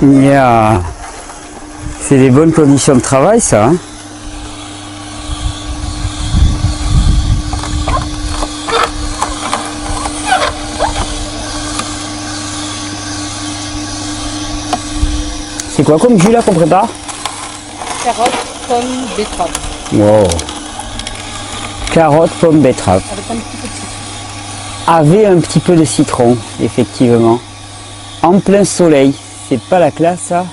Yeah. C'est des bonnes conditions de travail, ça. Hein. C'est quoi comme jus là qu'on prépare? Carottes, pommes, betterave. Wow. Carottes, pommes, betterave. Avec un petit peu de citron. Avec un petit peu de citron, effectivement. En plein soleil. C'est pas la classe, ça?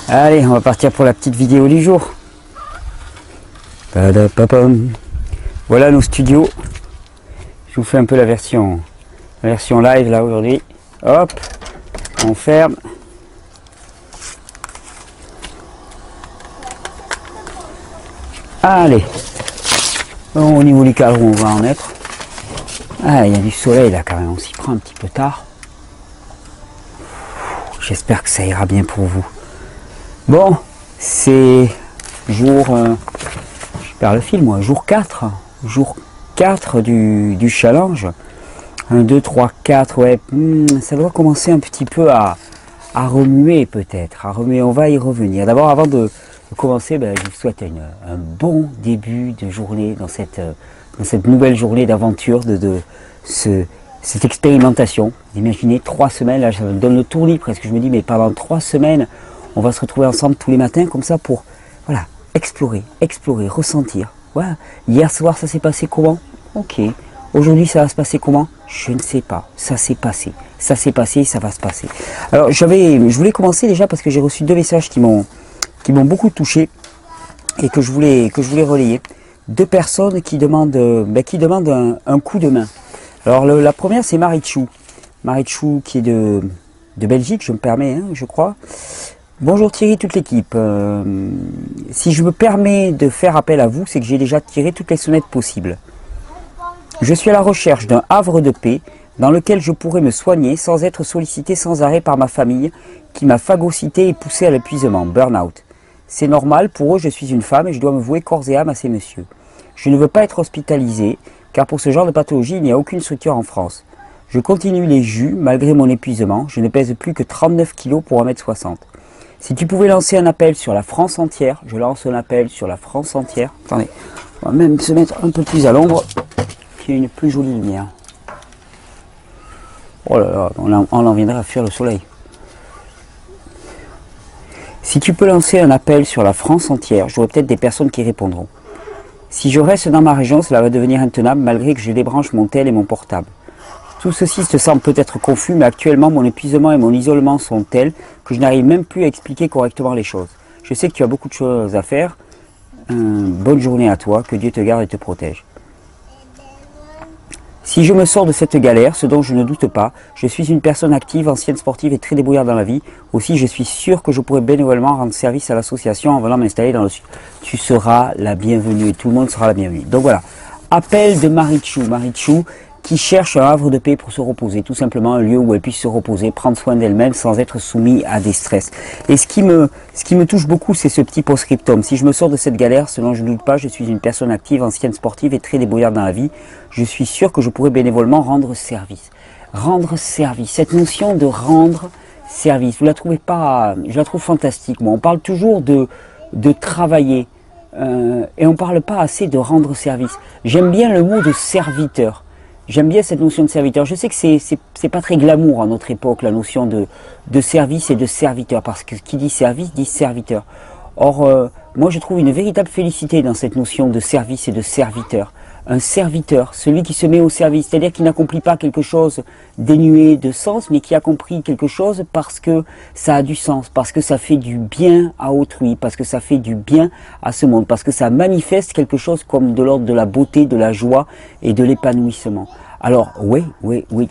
Allez, on va partir pour la petite vidéo du jour. Padapapam. Voilà nos studios. Je vous fais un peu la version live là aujourd'hui. Hop, on ferme. Allez, au niveau du cadre, on va en être. Ah, il y a du soleil là quand même, on s'y prend un petit peu tard. J'espère que ça ira bien pour vous. Bon, c'est jour, je perds le fil moi, jour 4 du challenge. 1, 2, 3, 4, ouais, ça doit commencer un petit peu à remuer peut-être, à remuer, on va y revenir. D'abord, avant de commencer, je vous souhaite un bon début de journée dans cette nouvelle journée d'aventure, cette expérimentation. Imaginez 3 semaines, là je me donne le tournis presque, je me dis mais pendant 3 semaines, on va se retrouver ensemble tous les matins comme ça pour voilà, explorer, ressentir. Voilà. Hier soir ça s'est passé comment? Ok. Aujourd'hui ça va se passer comment? Je ne sais pas. Ça s'est passé. Ça s'est passé, ça va se passer. Alors je voulais commencer déjà parce que j'ai reçu 2 messages qui m'ont beaucoup touché et que je voulais relayer. 2 personnes qui demandent un coup de main. Alors la première c'est Marichou. Marichou qui est de Belgique, je me permets, hein, je crois. Bonjour Thierry, toute l'équipe. Si je me permets de faire appel à vous, c'est que j'ai déjà tiré toutes les sonnettes possibles. Je suis à la recherche d'un havre de paix dans lequel je pourrais me soigner sans être sollicité sans arrêt par ma famille qui m'a phagocyté et poussé à l'épuisement, burn-out. C'est normal, pour eux je suis une femme et je dois me vouer corps et âme à ces messieurs. Je ne veux pas être hospitalisé, car pour ce genre de pathologie il n'y a aucune structure en France. Je continue les jus malgré mon épuisement, je ne pèse plus que 39 kg pour 1m60. Si tu pouvais lancer un appel sur la France entière, je lance un appel sur la France entière. Attendez, on va même se mettre un peu plus à l'ombre, qu'il y ait une plus jolie lumière. Oh là là, on en viendrait à fuir le soleil. Si tu peux lancer un appel sur la France entière, j'aurai peut-être des personnes qui répondront. Si je reste dans ma région, cela va devenir intenable malgré que je débranche mon tel et mon portable. Tout ceci te semble peut-être confus, mais actuellement mon épuisement et mon isolement sont tels que je n'arrive même plus à expliquer correctement les choses. Je sais que tu as beaucoup de choses à faire. Bonne journée à toi, que Dieu te garde et te protège. Si je me sors de cette galère, ce dont je ne doute pas, je suis une personne active, ancienne sportive et très débrouillarde dans la vie. Aussi, je suis sûr que je pourrais bénévolement rendre service à l'association en venant m'installer dans le sud. Tu seras la bienvenue et tout le monde sera la bienvenue. Donc voilà, appel de Marichou. Marichou qui cherche un havre de paix pour se reposer, tout simplement un lieu où elle puisse se reposer, prendre soin d'elle-même sans être soumise à des stress. Et ce qui me touche beaucoup, c'est ce petit post-scriptum. Si je me sors de cette galère, ce dont je ne doute pas, je suis une personne active, ancienne sportive et très débrouillarde dans la vie. Je suis sûr que je pourrais bénévolement rendre service. Rendre service, cette notion de rendre service, vous la trouvez pas, je la trouve fantastique. Moi, on parle toujours de travailler et on parle pas assez de rendre service. J'aime bien le mot de serviteur. J'aime bien cette notion de serviteur. Je sais que c'est pas très glamour à notre époque, la notion de service et de serviteur, parce que qui dit service dit serviteur. Or, moi je trouve une véritable félicité dans cette notion de service et de serviteur. Un serviteur, celui qui se met au service, c'est-à-dire qui n'accomplit pas quelque chose dénué de sens, mais qui accomplit quelque chose parce que ça a du sens, parce que ça fait du bien à autrui, parce que ça fait du bien à ce monde, parce que ça manifeste quelque chose comme de l'ordre de la beauté, de la joie et de l'épanouissement. Alors oui,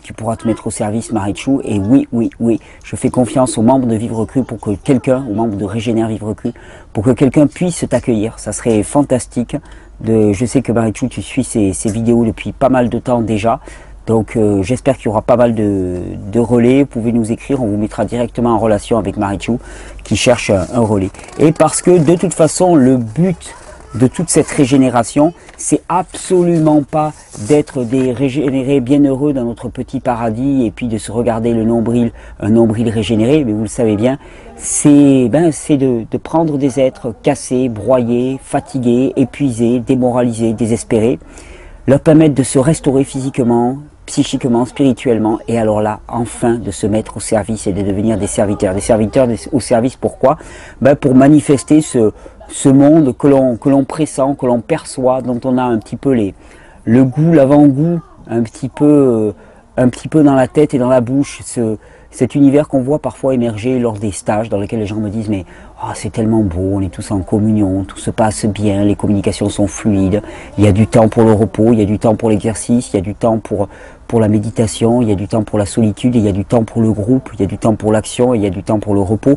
tu pourras te mettre au service, Marichou, et oui, je fais confiance aux membres de Vivre Cru pour que quelqu'un, aux membres de Régénère Vivre Cru, pour que quelqu'un puisse t'accueillir. Ça serait fantastique. Je sais que Marichou, tu suis ces vidéos depuis pas mal de temps déjà, donc j'espère qu'il y aura pas mal de relais. Vous pouvez nous écrire, on vous mettra directement en relation avec Marichou qui cherche un relais. Et parce que de toute façon, le but de toute cette régénération, c'est absolument pas d'être des régénérés bienheureux dans notre petit paradis et puis de se regarder le nombril, un nombril régénéré, mais vous le savez bien, c'est de prendre des êtres cassés, broyés, fatigués, épuisés, démoralisés, désespérés, leur permettre de se restaurer physiquement, psychiquement, spirituellement, et alors là, enfin, de se mettre au service et de devenir des serviteurs. Des serviteurs au service, pourquoi? Pour manifester ce monde que l'on pressent, que l'on perçoit, dont on a un petit peu le goût, l'avant-goût, un petit peu dans la tête et dans la bouche, cet univers qu'on voit parfois émerger lors des stages dans lesquels les gens me disent mais oh, c'est tellement beau, on est tous en communion, tout se passe bien, les communications sont fluides, il y a du temps pour le repos, il y a du temps pour l'exercice, il y a du temps pour la méditation, il y a du temps pour la solitude, il y a du temps pour le groupe, il y a du temps pour l'action, il y a du temps pour le repos.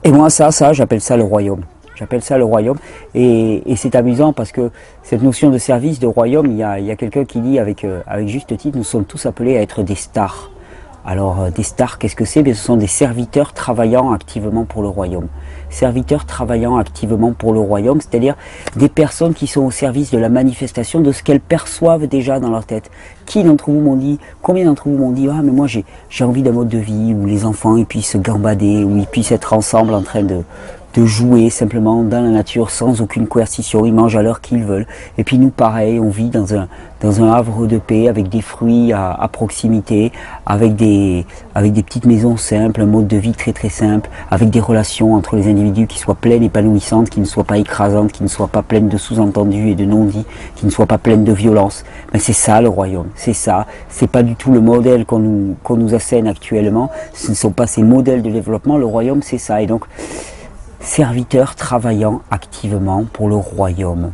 Et moi ça j'appelle ça le royaume. J'appelle ça le royaume et c'est amusant parce que cette notion de service, de royaume, il y a quelqu'un qui dit avec juste titre, nous sommes tous appelés à être des stars. Alors des stars, qu'est-ce que c'est? Ce sont des serviteurs travaillant activement pour le royaume. Serviteurs travaillant activement pour le royaume, c'est-à-dire des personnes qui sont au service de la manifestation de ce qu'elles perçoivent déjà dans leur tête. Combien d'entre vous m'ont dit, ah mais moi j'ai envie d'un mode de vie où les enfants ils puissent se gambader, où ils puissent être ensemble en train de jouer simplement dans la nature sans aucune coercition, ils mangent à l'heure qu'ils veulent. Et puis nous pareil, on vit dans un havre de paix avec des fruits à proximité, avec des petites maisons simples, un mode de vie très très simple, avec des relations entre les individus qui soient pleines, épanouissantes, qui ne soient pas écrasantes, qui ne soient pas pleines de sous-entendus et de non-dits, qui ne soient pas pleines de violence. Mais c'est ça le royaume, c'est ça. C'est pas du tout le modèle qu'on nous assène actuellement. Ce ne sont pas ces modèles de développement. Le royaume, c'est ça. Et donc serviteurs travaillant activement pour le royaume.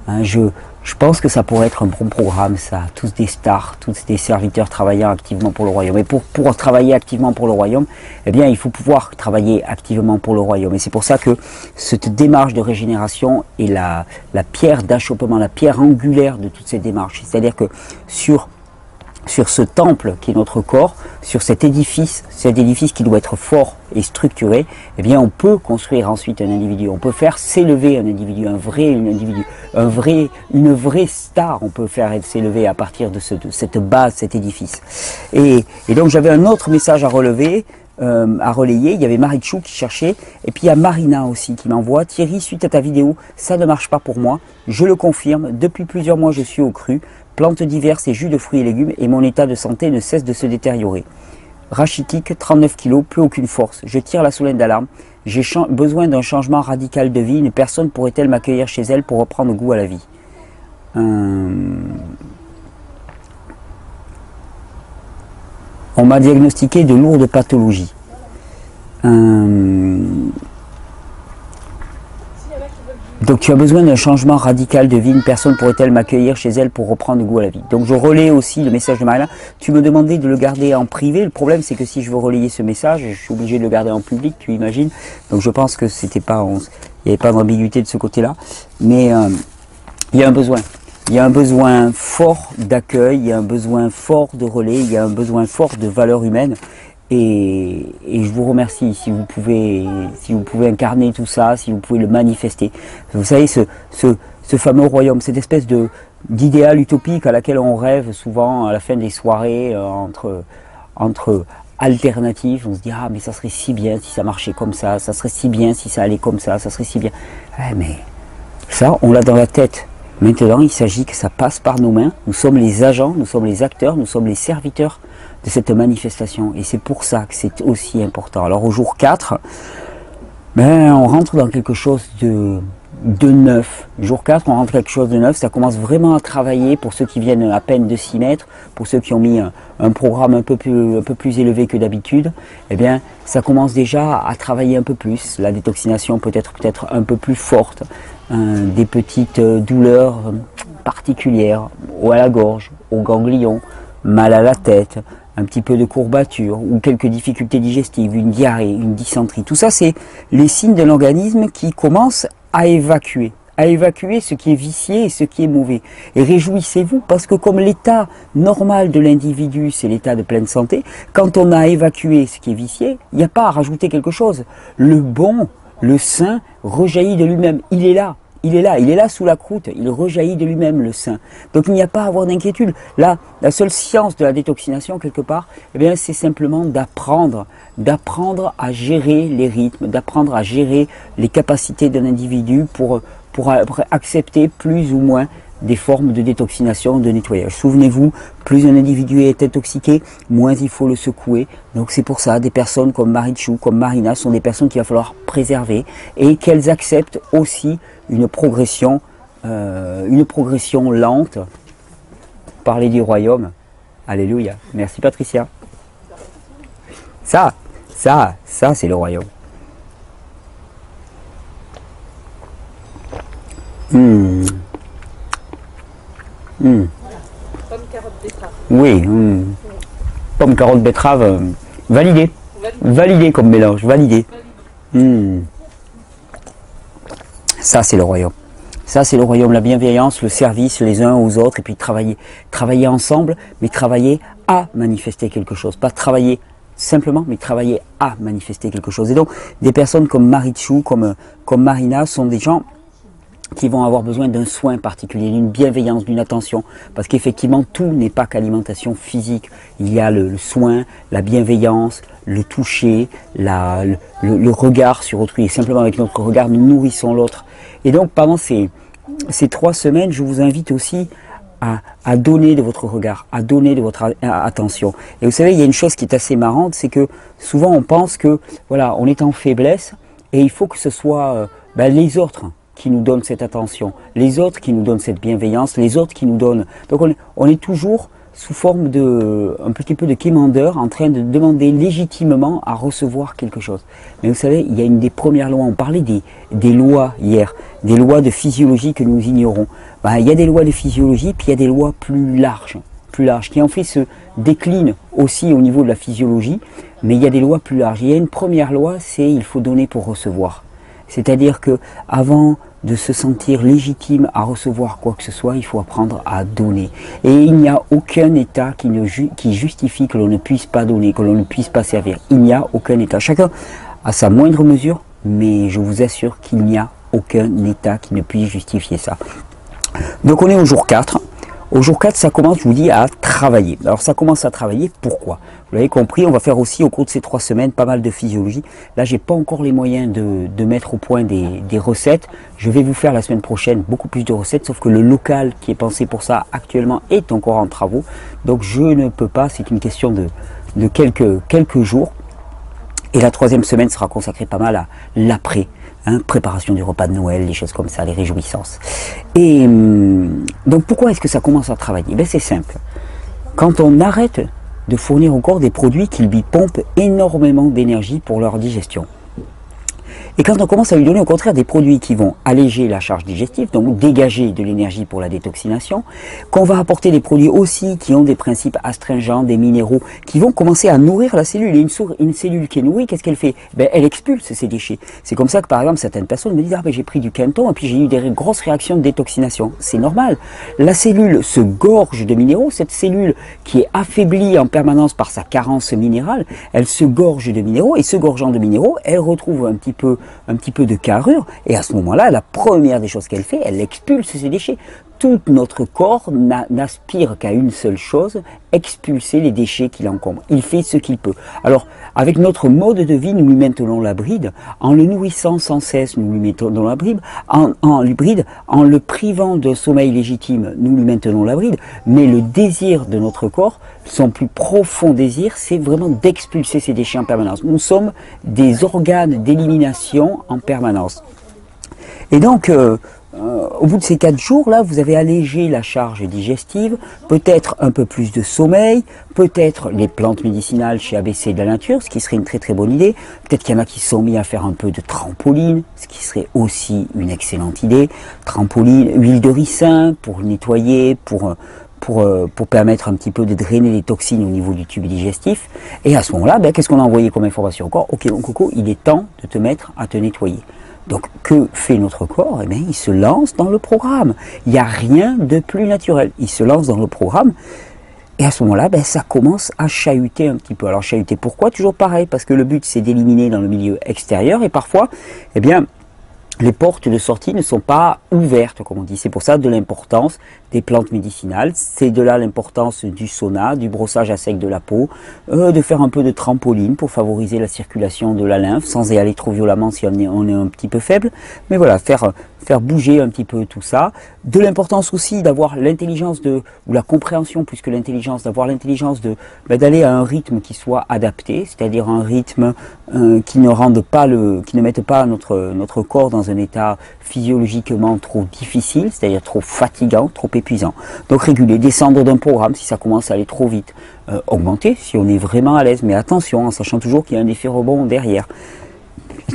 Hein, je pense que ça pourrait être un bon programme, ça. Tous des stars, tous des serviteurs travaillant activement pour le royaume. Et pour travailler activement pour le royaume, eh bien, il faut pouvoir travailler activement pour le royaume. Et c'est pour ça que cette démarche de régénération est la pierre d'achoppement, la pierre angulaire de toute cette démarche. C'est-à-dire que sur ce temple qui est notre corps, sur cet édifice qui doit être fort et structuré, eh bien on peut construire ensuite un individu, on peut faire s'élever un individu, une vraie star, on peut faire s'élever à partir de cette base, cet édifice. Et donc j'avais un autre message à relayer, il y avait Marichou qui cherchait, et puis il y a Marina aussi qui m'envoie, Thierry, suite à ta vidéo, ça ne marche pas pour moi, je le confirme, depuis plusieurs mois je suis au cru, plantes diverses et jus de fruits et légumes, et mon état de santé ne cesse de se détériorer. Rachitique, 39 kg, plus aucune force. Je tire la sonnette d'alarme. J'ai besoin d'un changement radical de vie. Une personne pourrait-elle m'accueillir chez elle pour reprendre goût à la vie? On m'a diagnostiqué de lourdes pathologies. Donc tu as besoin d'un changement radical de vie, une personne pourrait-elle m'accueillir chez elle pour reprendre goût à la vie? Donc je relais aussi le message de Marina. Tu me demandais de le garder en privé, le problème c'est que si je veux relayer ce message, je suis obligé de le garder en public, tu imagines. Donc je pense que c'était pas, il n'y avait pas d'ambiguïté de ce côté-là, mais il y a un besoin. Il y a un besoin fort d'accueil, il y a un besoin fort de relais, il y a un besoin fort de valeur humaine. Et je vous remercie si vous pouvez incarner tout ça, si vous pouvez le manifester. Vous savez, ce fameux royaume, cette espèce d'idéal utopique à laquelle on rêve souvent à la fin des soirées entre alternatives. On se dit, ah mais ça serait si bien si ça marchait comme ça serait si bien si ça allait comme ça serait si bien. Ouais, mais ça, on l'a dans la tête. Maintenant, il s'agit que ça passe par nos mains. Nous sommes les agents, nous sommes les acteurs, nous sommes les serviteurs de cette manifestation. Et c'est pour ça que c'est aussi important. Alors au jour 4, on rentre dans quelque chose de neuf. Jour 4, on rentre dans quelque chose de neuf. Ça commence vraiment à travailler pour ceux qui viennent à peine de s'y mettre, pour ceux qui ont mis un programme un peu plus élevé que d'habitude. Eh bien, ça commence déjà à travailler un peu plus. La détoxination peut être un peu plus forte. Des petites douleurs particulières à la gorge, au ganglion, mal à la tête, un petit peu de courbature ou quelques difficultés digestives, une diarrhée, une dysenterie. Tout ça, c'est les signes d'un organisme qui commence à évacuer ce qui est vicié et ce qui est mauvais. Et réjouissez-vous parce que comme l'état normal de l'individu, c'est l'état de pleine santé, quand on a évacué ce qui est vicié, il n'y a pas à rajouter quelque chose. Le bon, le sain, rejaillit de lui-même. Il est là. il est là sous la croûte, il rejaillit de lui-même le sein. Donc il n'y a pas à avoir d'inquiétude. Là, la seule science de la détoxination, quelque part, eh bien, c'est simplement d'apprendre à gérer les rythmes, d'apprendre à gérer les capacités d'un individu pour accepter plus ou moins des formes de détoxination, de nettoyage. Souvenez-vous, plus un individu est intoxiqué, moins il faut le secouer. Donc c'est pour ça, des personnes comme Marichou, comme Marina, sont des personnes qu'il va falloir préserver et qu'elles acceptent aussi une progression lente. Parler du royaume. Alléluia. Merci Patricia. Ça c'est le royaume. Pomme, carotte, betterave. Oui, pomme, carotte, betterave, validé. Validé comme mélange, validé. Ça c'est le royaume. Ça c'est le royaume, la bienveillance, le service les uns aux autres, et puis travailler ensemble, mais travailler à manifester quelque chose. Pas travailler simplement, mais travailler à manifester quelque chose. Et donc, des personnes comme Marichou, comme Marina, sont des gens qui vont avoir besoin d'un soin particulier, d'une bienveillance, d'une attention, parce qu'effectivement tout n'est pas qu'alimentation physique. Il y a le soin, la bienveillance, le toucher, le regard sur autrui, et simplement avec notre regard nous nourrissons l'autre. Et donc pendant ces 3 semaines, je vous invite aussi à donner de votre regard, à donner de votre attention. Et vous savez, il y a une chose qui est assez marrante, c'est que souvent on pense que voilà, on est en faiblesse et il faut que ce soit les autres qui nous donnent cette attention, les autres qui nous donnent cette bienveillance, les autres qui nous donnent... Donc on est toujours sous forme un petit peu de quémandeur, en train de demander légitimement à recevoir quelque chose. Mais vous savez, il y a une des premières lois, on parlait des lois hier, des lois de physiologie que nous ignorons. Il y a des lois de physiologie, puis il y a des lois plus larges, qui en fait se déclinent aussi au niveau de la physiologie, mais il y a des lois plus larges. Il y a une première loi, c'est il faut donner pour recevoir. C'est-à-dire que avant de se sentir légitime à recevoir quoi que ce soit, il faut apprendre à donner. Et il n'y a aucun état qui justifie que l'on ne puisse pas donner, que l'on ne puisse pas servir. Il n'y a aucun état. Chacun a sa moindre mesure, mais je vous assure qu'il n'y a aucun état qui ne puisse justifier ça. Donc on est au jour 4. Au jour 4, ça commence, je vous dis, à travailler. Alors ça commence à travailler, pourquoi? Vous l'avez compris, on va faire aussi au cours de ces 3 semaines pas mal de physiologie. Là, j'ai pas encore les moyens de mettre au point des recettes. Je vais vous faire la semaine prochaine beaucoup plus de recettes, sauf que le local qui est pensé pour ça actuellement est encore en travaux. Donc je ne peux pas, c'est une question de quelques jours. Et la 3e semaine sera consacrée pas mal à l'après. Préparation du repas de Noël, des choses comme ça, les réjouissances. Et donc pourquoi est-ce que ça commence à travailler? C'est simple. Quand on arrête de fournir au corps des produits qui lui pompent énormément d'énergie pour leur digestion. Et quand on commence à lui donner au contraire des produits qui vont alléger la charge digestive, donc dégager de l'énergie pour la détoxination, qu'on va apporter des produits aussi qui ont des principes astringents, des minéraux, qui vont commencer à nourrir la cellule. Et une cellule qui est nourrie, qu'est-ce qu'elle fait? Elle expulse ses déchets. C'est comme ça que par exemple certaines personnes me disent « j'ai pris du Quinton et puis j'ai eu des grosses réactions de détoxination ». C'est normal. La cellule se gorge de minéraux. Cette cellule qui est affaiblie en permanence par sa carence minérale, elle se gorge de minéraux et se gorgeant de minéraux, elle retrouve un petit peu de carrure, et à ce moment-là, la première des choses qu'elle fait, elle expulse ses déchets. Tout notre corps n'aspire qu'à une seule chose, expulser les déchets qui l'encombrent. Il fait ce qu'il peut. Alors, avec notre mode de vie, nous lui maintenons la bride. En le nourrissant sans cesse, nous lui maintenons la bride. En le privant d'un sommeil légitime, nous lui maintenons la bride. Mais le désir de notre corps, son plus profond désir, c'est vraiment d'expulser ces déchets en permanence. Nous sommes des organes d'élimination en permanence. Et donc, au bout de ces 4 jours, là, vous avez allégé la charge digestive, peut-être un peu plus de sommeil, peut-être les plantes médicinales chez ABC de la nature, ce qui serait une très très bonne idée. Peut-être qu'il y en a qui se sont mis à faire un peu de trampoline, ce qui serait aussi une excellente idée. Trampoline, huile de ricin pour nettoyer, pour permettre un petit peu de drainer les toxines au niveau du tube digestif. Et à ce moment-là, qu'est-ce qu'on a envoyé comme information au corps? Ok, mon coco, il est temps de te mettre à te nettoyer. Donc, que fait notre corps? Il se lance dans le programme. Il n'y a rien de plus naturel. Il se lance dans le programme. Et à ce moment-là, ça commence à chahuter un petit peu. Alors, chahuter pourquoi? Toujours pareil, parce que le but, c'est d'éliminer dans le milieu extérieur. Et parfois, les portes de sortie ne sont pas ouvertes, comme on dit. C'est pour ça de l'importance des plantes médicinales. C'est de là l'importance du sauna, du brossage à sec de la peau, de faire un peu de trampoline pour favoriser la circulation de la lymphe, sans y aller trop violemment si on est un petit peu faible. Mais voilà, faire bouger un petit peu tout ça. De l'importance aussi d'avoir l'intelligence ou la compréhension plus que l'intelligence, d'avoir l'intelligence d'aller à un rythme qui soit adapté, c'est-à-dire un rythme qui ne mette pas notre corps dans un état physiologiquement trop difficile, c'est-à-dire trop fatigant, trop épuisant. Donc réguler, descendre d'un programme si ça commence à aller trop vite, augmenter si on est vraiment à l'aise, mais attention en sachant toujours qu'il y a un effet rebond derrière.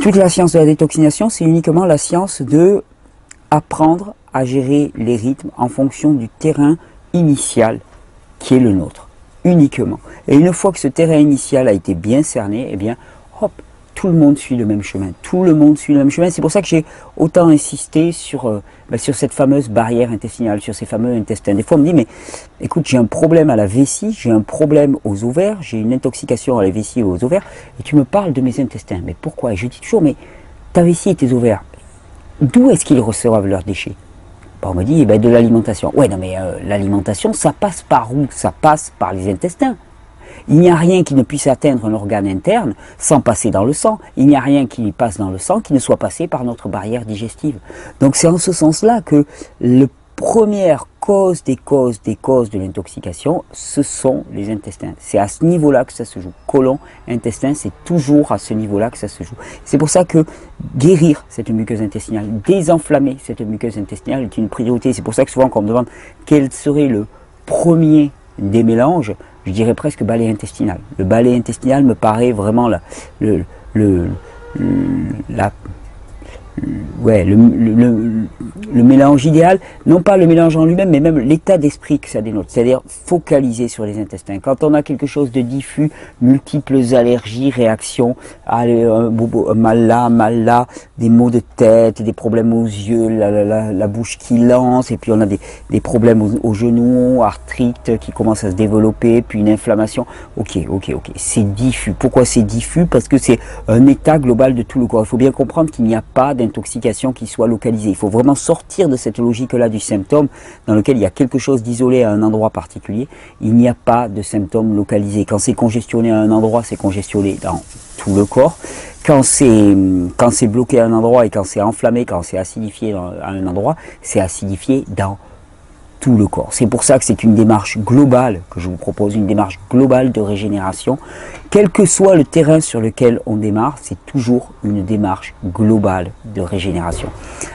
Toute la science de la détoxination, c'est uniquement la science de apprendre à gérer les rythmes en fonction du terrain initial qui est le nôtre, uniquement. Et une fois que ce terrain initial a été bien cerné, eh bien, hop, tout le monde suit le même chemin. Tout le monde suit le même chemin. C'est pour ça que j'ai autant insisté sur cette fameuse barrière intestinale, sur ces fameux intestins. Des fois, on me dit, mais écoute, j'ai un problème à la vessie, j'ai un problème aux ovaires, j'ai une intoxication à la vessie et aux ovaires, et tu me parles de mes intestins. Mais pourquoi? Et je dis toujours, mais ta vessie et tes ovaires, d'où est-ce qu'ils reçoivent leurs déchets? On me dit, de l'alimentation. Ouais, non, mais l'alimentation, ça passe par où? Ça passe par les intestins. Il n'y a rien qui ne puisse atteindre un organe interne sans passer dans le sang. Il n'y a rien qui passe dans le sang qui ne soit passé par notre barrière digestive. Donc c'est en ce sens-là que la première cause des causes de l'intoxication, ce sont les intestins. C'est à ce niveau-là que ça se joue. Côlon, intestin, c'est toujours à ce niveau-là que ça se joue. C'est pour ça que guérir cette muqueuse intestinale, désenflammer cette muqueuse intestinale est une priorité. C'est pour ça que souvent quand on me demande quel serait le premier des mélanges, je dirais presque balai intestinal. Le balai intestinal me paraît vraiment le mélange idéal, non pas le mélange en lui-même, mais même l'état d'esprit que ça dénote, c'est-à-dire focaliser sur les intestins. Quand on a quelque chose de diffus, multiples allergies, réactions, mal là, des maux de tête, des problèmes aux yeux, la bouche qui lance, et puis on a des problèmes aux genoux, arthrite qui commence à se développer, puis une inflammation. Ok, c'est diffus. Pourquoi c'est diffus? Parce que c'est un état global de tout le corps. Il faut bien comprendre qu'il n'y a pas d'intoxication qui soit localisée. Il faut vraiment sortir de cette logique-là du symptôme dans lequel il y a quelque chose d'isolé à un endroit particulier. Il n'y a pas de symptôme localisé. Quand c'est congestionné à un endroit, c'est congestionné dans tout le corps. Quand c'est bloqué à un endroit et quand c'est enflammé, quand c'est acidifié à un endroit, c'est acidifié dans tout le corps. C'est pour ça que c'est une démarche globale que je vous propose, une démarche globale de régénération. Quel que soit le terrain sur lequel on démarre, c'est toujours une démarche globale de régénération.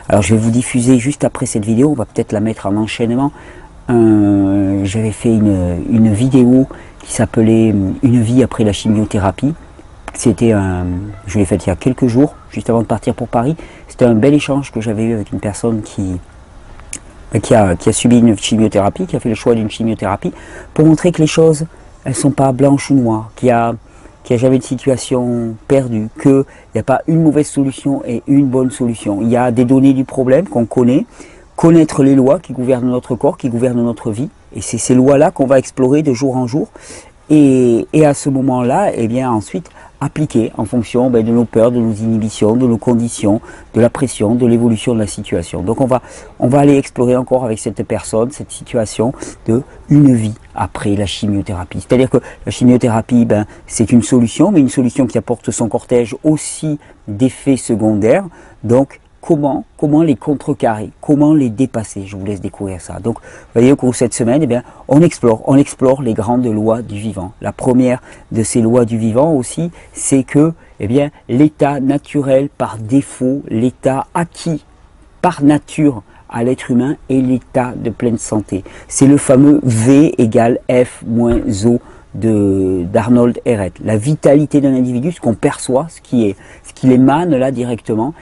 Alors je vais vous diffuser juste après cette vidéo, on va peut-être la mettre en enchaînement. J'avais fait une vidéo qui s'appelait « Une vie après la chimiothérapie ». Je l'ai faite il y a quelques jours, juste avant de partir pour Paris. C'était un bel échange que j'avais eu avec une personne qui a subi une chimiothérapie, qui a fait le choix d'une chimiothérapie, pour montrer que les choses, elles sont pas blanches ou noires, qu'il y a jamais de situation perdue, qu'il n'y a pas une mauvaise solution et une bonne solution. Il y a des données du problème qu'on connaît, connaître les lois qui gouvernent notre corps, qui gouvernent notre vie, et c'est ces lois-là qu'on va explorer de jour en jour, et à ce moment-là, eh bien ensuite, appliquer en fonction de nos peurs, de nos inhibitions, de nos conditions, de la pression, de l'évolution de la situation. Donc on va aller explorer encore avec cette personne, cette situation de une vie après la chimiothérapie. C'est-à-dire que la chimiothérapie, c'est une solution, mais une solution qui apporte son cortège aussi d'effets secondaires. Donc comment les contrecarrer, comment les dépasser. Je vous laisse découvrir ça. Donc, vous voyez, au cours de cette semaine, on explore les grandes lois du vivant. La première de ces lois du vivant aussi, c'est que, l'état naturel par défaut, l'état acquis par nature à l'être humain est l'état de pleine santé. C'est le fameux V égale F moins O d'Arnold Ehret. La vitalité d'un individu, ce qu'on perçoit, ce qui émane là directement,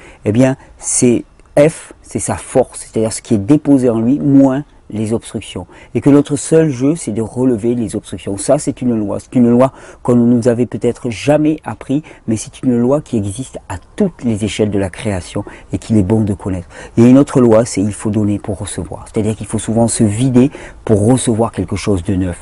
c'est F, c'est sa force, c'est-à-dire ce qui est déposé en lui, moins les obstructions. Et que notre seul jeu, c'est de relever les obstructions. Ça, c'est une loi qu'on ne nous avait peut-être jamais appris, mais c'est une loi qui existe à toutes les échelles de la création et qu'il est bon de connaître. Il y a une autre loi, c'est il faut donner pour recevoir. C'est-à-dire qu'il faut souvent se vider pour recevoir quelque chose de neuf.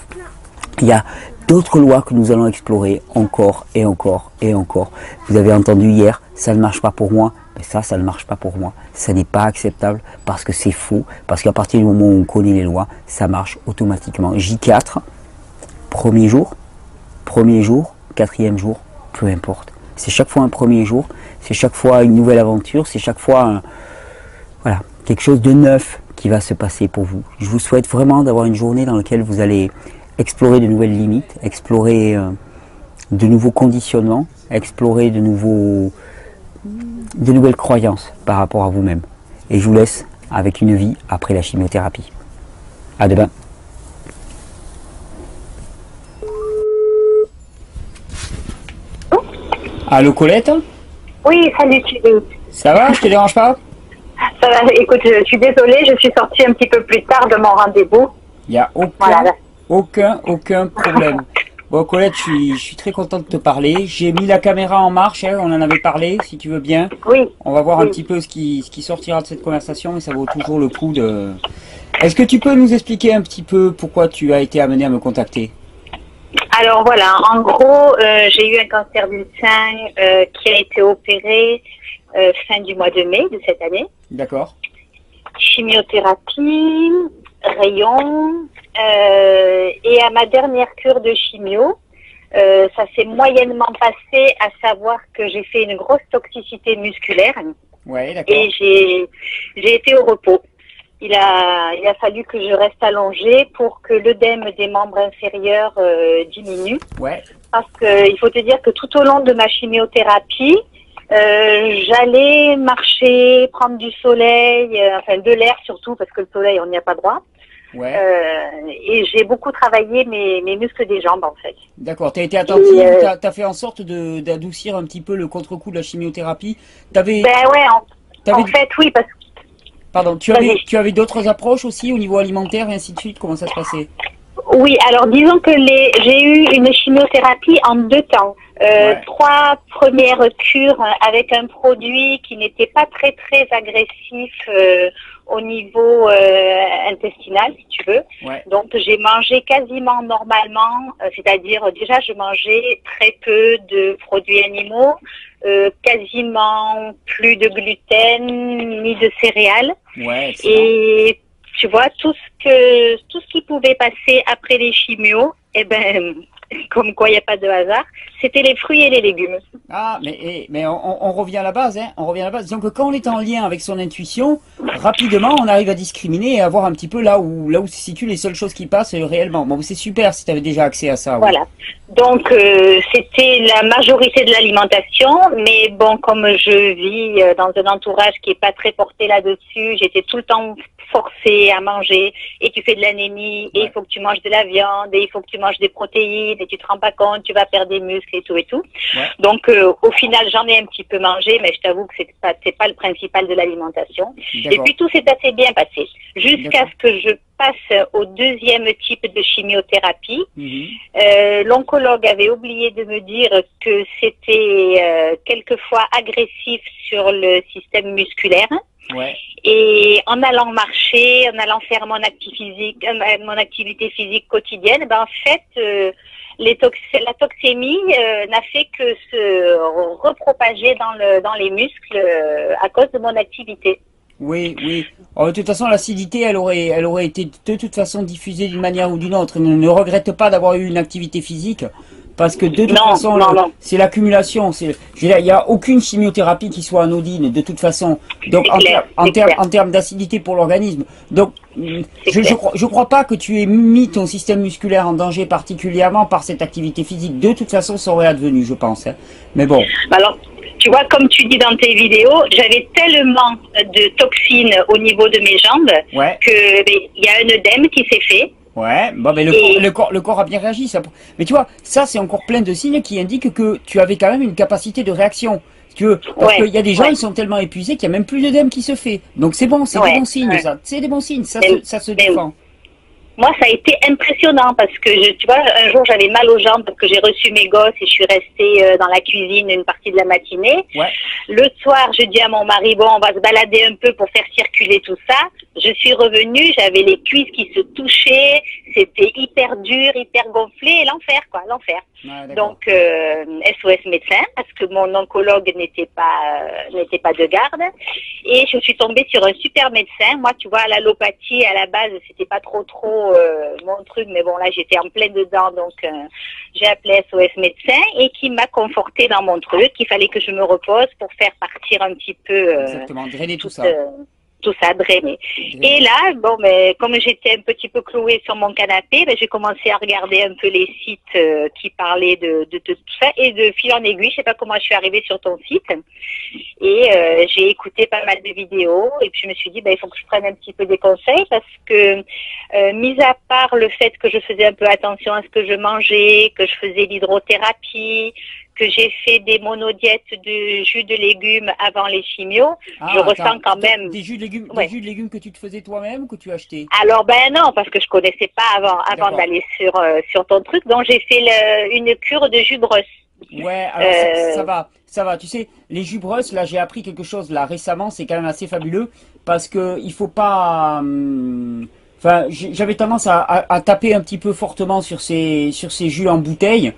Il y a d'autres lois que nous allons explorer encore et encore et encore. Vous avez entendu hier, ça ne marche pas pour moi. Mais ça ne marche pas pour moi. Ça n'est pas acceptable parce que c'est faux. Parce qu'à partir du moment où on connaît les lois, ça marche automatiquement. J4, premier jour, quatrième jour, peu importe. C'est chaque fois un premier jour, c'est chaque fois une nouvelle aventure, c'est chaque fois voilà, quelque chose de neuf qui va se passer pour vous. Je vous souhaite vraiment d'avoir une journée dans laquelle vous allez explorer de nouvelles limites, explorer de nouveaux conditionnements, explorer de nouvelles croyances par rapport à vous-même. Et je vous laisse avec une vie après la chimiothérapie. À demain. Allô Colette? Oui, salut Thierry. Ça va? Je te dérange pas? Ça va, écoute, je suis désolée, je suis sortie un petit peu plus tard de mon rendez-vous. Il n'y a aucun problème. Bon Colette, je suis très content de te parler. J'ai mis la caméra en marche, hein, on en avait parlé, si tu veux bien. Oui. On va voir un petit peu ce qui sortira de cette conversation et ça vaut toujours le coup de... Est-ce que tu peux nous expliquer un petit peu pourquoi tu as été amené à me contacter? Alors voilà, en gros, j'ai eu un cancer du sein qui a été opéré fin du mois de mai de cette année. D'accord. Chimiothérapie, rayons, et à ma dernière cure de chimio, ça s'est moyennement passé, à savoir que j'ai fait une grosse toxicité musculaire. Ouais, d'accord. Et j'ai été au repos. Il a fallu que je reste allongée pour que l'œdème des membres inférieurs diminue. Ouais. Parce que il faut te dire que tout au long de ma chimiothérapie, j'allais marcher, prendre du soleil, enfin de l'air surtout, parce que le soleil, on n'y a pas droit. Ouais. Et j'ai beaucoup travaillé mes muscles des jambes, en fait. D'accord, tu as été attentive, tu as fait en sorte d'adoucir un petit peu le contre-coup de la chimiothérapie. Ben ouais, en fait, oui, parce que... Pardon, tu avais d'autres approches aussi au niveau alimentaire et ainsi de suite, comment ça se passait? Oui, alors disons que j'ai eu une chimiothérapie en 2 temps. Ouais. 3 premières cures avec un produit qui n'était pas très agressif au niveau intestinal, si tu veux. Ouais. Donc j'ai mangé quasiment normalement, c'est-à-dire déjà je mangeais très peu de produits animaux, quasiment plus de gluten ni de céréales. Ouais, et tu vois, tout ce qui pouvait passer après les chimios, eh ben, comme quoi il n'y a pas de hasard, c'était les fruits et les légumes. Ah, mais on revient à la base, hein. On revient à la base. Disons que quand on est en lien avec son intuition, rapidement, on arrive à discriminer et à voir un petit peu là où se situent les seules choses qui passent réellement. Bon, c'est super si tu avais déjà accès à ça. Oui. Voilà. Donc, c'était la majorité de l'alimentation, mais bon, comme je vis dans un entourage qui est pas très porté là-dessus, j'étais tout le temps forcée à manger, et tu fais de l'anémie, et il faut que tu manges de la viande, et il faut que tu manges des protéines, et tu te rends pas compte, tu vas perdre des muscles et tout et tout. Ouais. Donc, au final, j'en ai un petit peu mangé, mais je t'avoue que c'est pas le principal de l'alimentation. Et puis tout s'est assez bien passé, jusqu'à ce que je passe au 2e type de chimiothérapie. L'oncologue avait oublié de me dire que c'était quelquefois agressif sur le système musculaire. Ouais. Et en allant marcher, en allant faire mon activité physique quotidienne, ben en fait, la toxémie n'a fait que se repropager dans les muscles à cause de mon activité. Oui, oui. De toute façon, l'acidité, elle aurait été de toute façon diffusée d'une manière ou d'une autre. Ne regrette pas d'avoir eu une activité physique, parce que de toute façon, c'est l'accumulation. Il n'y a aucune chimiothérapie qui soit anodine, de toute façon. Donc, en termes d'acidité pour l'organisme. Donc, je crois pas que tu aies mis ton système musculaire en danger particulièrement par cette activité physique. De toute façon, ça aurait advenu, je pense. Hein. Mais bon. Alors, tu vois, comme tu dis dans tes vidéos, j'avais tellement de toxines au niveau de mes jambes que il y a un œdème qui s'est fait. Ouais, bon, mais le corps a bien réagi. Ça. Mais tu vois, ça c'est encore plein de signes qui indiquent que tu avais quand même une capacité de réaction. Parce qu'il y a des gens, ils sont tellement épuisés qu'il n'y a même plus d'œdème qui se fait. Donc c'est bon, c'est des bons signes, ça. C'est des bons signes, ça se défend. Moi, ça a été impressionnant parce que, tu vois, un jour, j'avais mal aux jambes parce que j'ai reçu mes gosses et je suis restée dans la cuisine une partie de la matinée. Ouais. Le soir, je dis à mon mari, bon, on va se balader un peu pour faire circuler tout ça. Je suis revenue, j'avais les cuisses qui se touchaient, c'était hyper dur, hyper gonflé, l'enfer, quoi, l'enfer. Ouais, Donc, SOS médecin, parce que mon oncologue n'était pas de garde. Et je suis tombée sur un super médecin. Moi, tu vois, l'allopathie, à la base, c'était pas trop mon truc, mais bon, là, j'étais en plein dedans, donc j'ai appelé SOS médecin et qui m'a confortée dans mon truc. Il fallait que je me repose pour faire partir un petit peu exactement, drainer tout ça. Tout ça, drainer. Et là, bon, mais comme j'étais un petit peu clouée sur mon canapé, ben, j'ai commencé à regarder un peu les sites qui parlaient de tout ça. Et de fil en aiguille, je sais pas comment je suis arrivée sur ton site. Et j'ai écouté pas mal de vidéos. Et puis je me suis dit, ben, il faut que je prenne un petit peu des conseils parce que, mis à part le fait que je faisais un peu attention à ce que je mangeais, que je faisais l'hydrothérapie, que j'ai fait des monodiètes de jus de légumes avant les chimios, je ressens quand même... Des jus de légumes, ouais. Des jus de légumes que tu te faisais toi-même ou que tu achetais? Alors, ben non, parce que je connaissais pas avant d'aller sur ton truc. Donc, j'ai fait une cure de jus brosse. Ouais, alors ça va. Tu sais, les jus brosses, là, j'ai appris quelque chose là récemment, c'est quand même assez fabuleux parce que il faut pas... Enfin, j'avais tendance à taper un petit peu fortement sur ces jus en bouteille.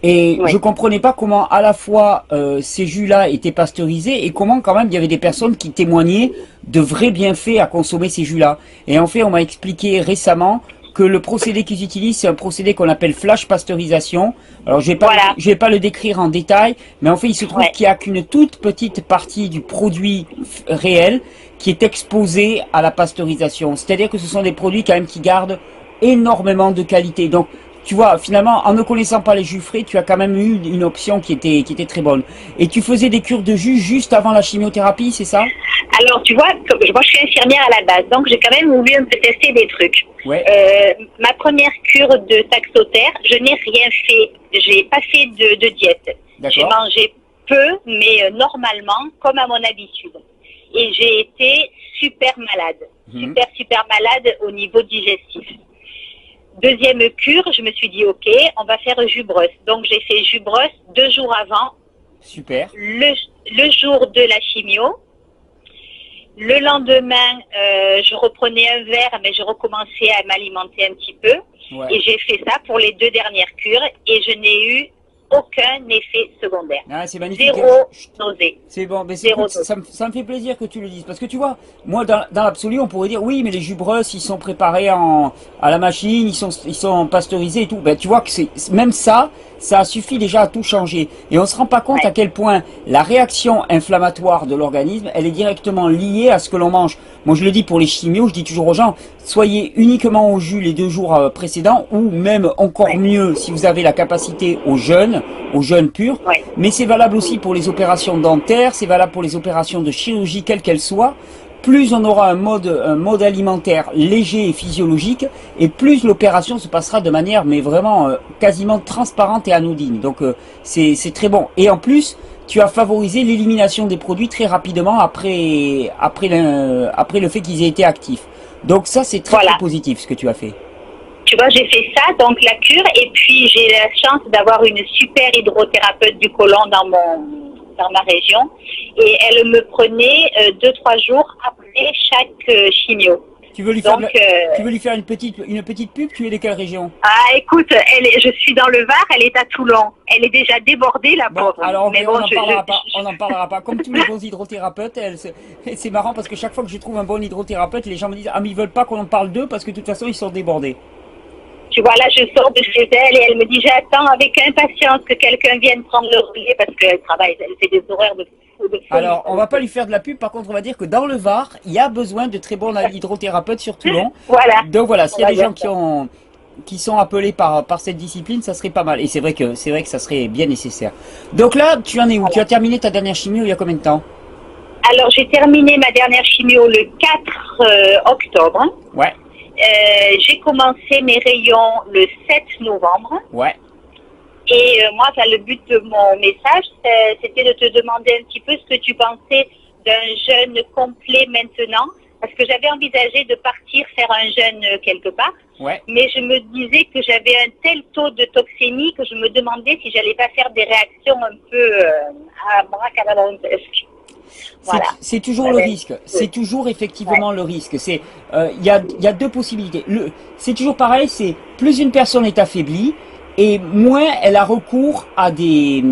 Et ouais. Je comprenais pas comment à la fois ces jus-là étaient pasteurisés et comment quand même il y avait des personnes qui témoignaient de vrais bienfaits à consommer ces jus-là. Et en fait, on m'a expliqué récemment que le procédé qu'ils utilisent, c'est un procédé qu'on appelle flash pasteurisation. Alors je vais pas le décrire en détail, mais en fait il se trouve qu'il y a qu'une toute petite partie du produit réel qui est exposée à la pasteurisation. C'est-à-dire que ce sont des produits quand même qui gardent énormément de qualité. Donc tu vois, finalement, en ne connaissant pas les jus frais, tu as quand même eu une option qui était très bonne. Et tu faisais des cures de jus juste avant la chimiothérapie, c'est ça? Alors, tu vois, moi je suis infirmière à la base, donc j'ai quand même voulu un peu tester des trucs. Ouais. Ma première cure de Taxotere, je n'ai rien fait. J'ai pas fait de diète. J'ai mangé peu, mais normalement, comme à mon habitude. Et j'ai été super malade. Super malade au niveau digestif. Deuxième cure, je me suis dit, ok, on va faire jus brosse. Donc, j'ai fait jus brosse 2 jours avant. Super. Le jour de la chimio. Le lendemain, je reprenais un verre, mais je recommençais à m'alimenter un petit peu. Ouais. Et j'ai fait ça pour les 2 dernières cures. Et je n'ai eu aucun effet secondaire. Ah, c'est magnifique. Zéro nausée. C'est bon, mais écoute, ça me fait plaisir que tu le dises. Parce que tu vois, moi, dans l'absolu, on pourrait dire, oui, mais les jus brosses, ils sont préparés à la machine, ils sont pasteurisés et tout. Ben, tu vois que même ça suffit déjà à tout changer. Et on se rend pas compte à quel point la réaction inflammatoire de l'organisme, elle est directement liée à ce que l'on mange. Moi, je le dis pour les chimios, je dis toujours aux gens, soyez uniquement au jus les 2 jours précédents, ou même encore mieux, si vous avez la capacité au jeûne pur. Ouais. Mais c'est valable aussi pour les opérations dentaires, c'est valable pour les opérations de chirurgie, quelles qu'elles soient. Plus on aura un mode alimentaire léger et physiologique, et plus l'opération se passera de manière, mais vraiment quasiment transparente et anodine. Donc c'est très bon. Et en plus, tu as favorisé l'élimination des produits très rapidement après le fait qu'ils aient été actifs. Donc ça, c'est très positif ce que tu as fait. Tu vois, j'ai fait ça, donc la cure, et puis j'ai la chance d'avoir une super hydrothérapeute du côlon dans ma région, et elle me prenait 2-3 jours après chaque chimio. Tu veux lui faire une petite pub? Tu es de quelle région? Ah, écoute, je suis dans le Var, elle est à Toulon. Elle est déjà débordée, la pauvre. Alors, on n'en parlera pas. Comme tous les bons hydrothérapeutes, c'est marrant parce que chaque fois que je trouve un bon hydrothérapeute, les gens me disent, ah, mais ils veulent pas qu'on en parle d'eux parce que de toute façon, ils sont débordés. Tu vois, là, je sors de chez elle et elle me dit, j'attends avec impatience que quelqu'un vienne prendre le relais parce qu'elle travaille, elle fait des horaires de fou. Alors, on va pas lui faire de la pub, par contre, on va dire que dans le Var, il y a besoin de très bons hydrothérapeutes sur Toulon. Voilà. Donc voilà, s'il y a des gens qui sont appelés par cette discipline, ça serait pas mal. Et c'est vrai que ça serait bien nécessaire. Donc là, tu en es où? Tu as terminé ta dernière chimio il y a combien de temps? Alors, j'ai terminé ma dernière chimio le 4 octobre. Ouais. J'ai commencé mes rayons le 7 novembre. Ouais. Et moi, le but de mon message, c'était de te demander un petit peu ce que tu pensais d'un jeûne complet maintenant, parce que j'avais envisagé de partir faire un jeûne quelque part, Ouais. mais je me disais que j'avais un tel taux de toxémie que je me demandais si j'allais pas faire des réactions un peu abracadabrantesques. Voilà. C'est toujours le risque. C'est toujours effectivement le risque. C'est, il y a deux possibilités. C'est toujours pareil. C'est plus une personne est affaiblie et moins elle a recours à des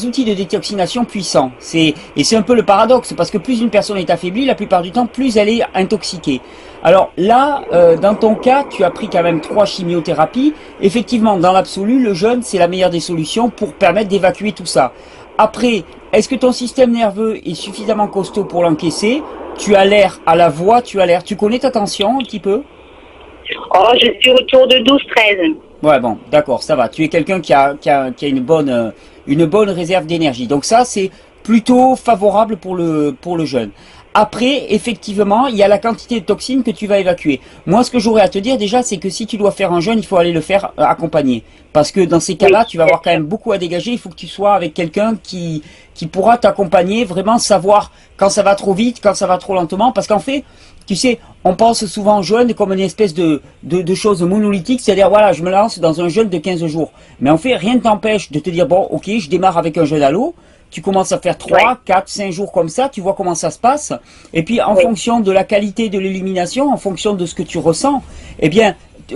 outils de détoxination puissants. Et c'est un peu le paradoxe parce que plus une personne est affaiblie, la plupart du temps, plus elle est intoxiquée. Alors là, dans ton cas, tu as pris quand même 3 chimiothérapies. Effectivement, dans l'absolu, le jeûne, c'est la meilleure des solutions pour permettre d'évacuer tout ça. Après, est-ce que ton système nerveux est suffisamment costaud pour l'encaisser? Tu as l'air à la voix, tu connais ta tension un petit peu? Oh, je suis autour de 12-13. Ouais, bon, d'accord, ça va. Tu es quelqu'un qui a une bonne réserve d'énergie. Donc ça, c'est plutôt favorable pour le jeûne. Après, effectivement, il y a la quantité de toxines que tu vas évacuer. Moi, ce que j'aurais à te dire déjà, c'est que si tu dois faire un jeûne, il faut aller le faire accompagné. Parce que dans ces cas-là, tu vas avoir quand même beaucoup à dégager. Il faut que tu sois avec quelqu'un qui pourra t'accompagner, vraiment savoir quand ça va trop vite, quand ça va trop lentement. Parce qu'en fait, tu sais, on pense souvent au jeûne comme une espèce de chose monolithique, c'est-à-dire, voilà, je me lance dans un jeûne de 15 jours. Mais en fait, rien ne t'empêche de te dire, bon, ok, je démarre avec un jeûne à l'eau. Tu commences à faire 3, 4, 5 jours comme ça, tu vois comment ça se passe. Et puis, en fonction de la qualité de l'élimination, en fonction de ce que tu ressens, eh bien,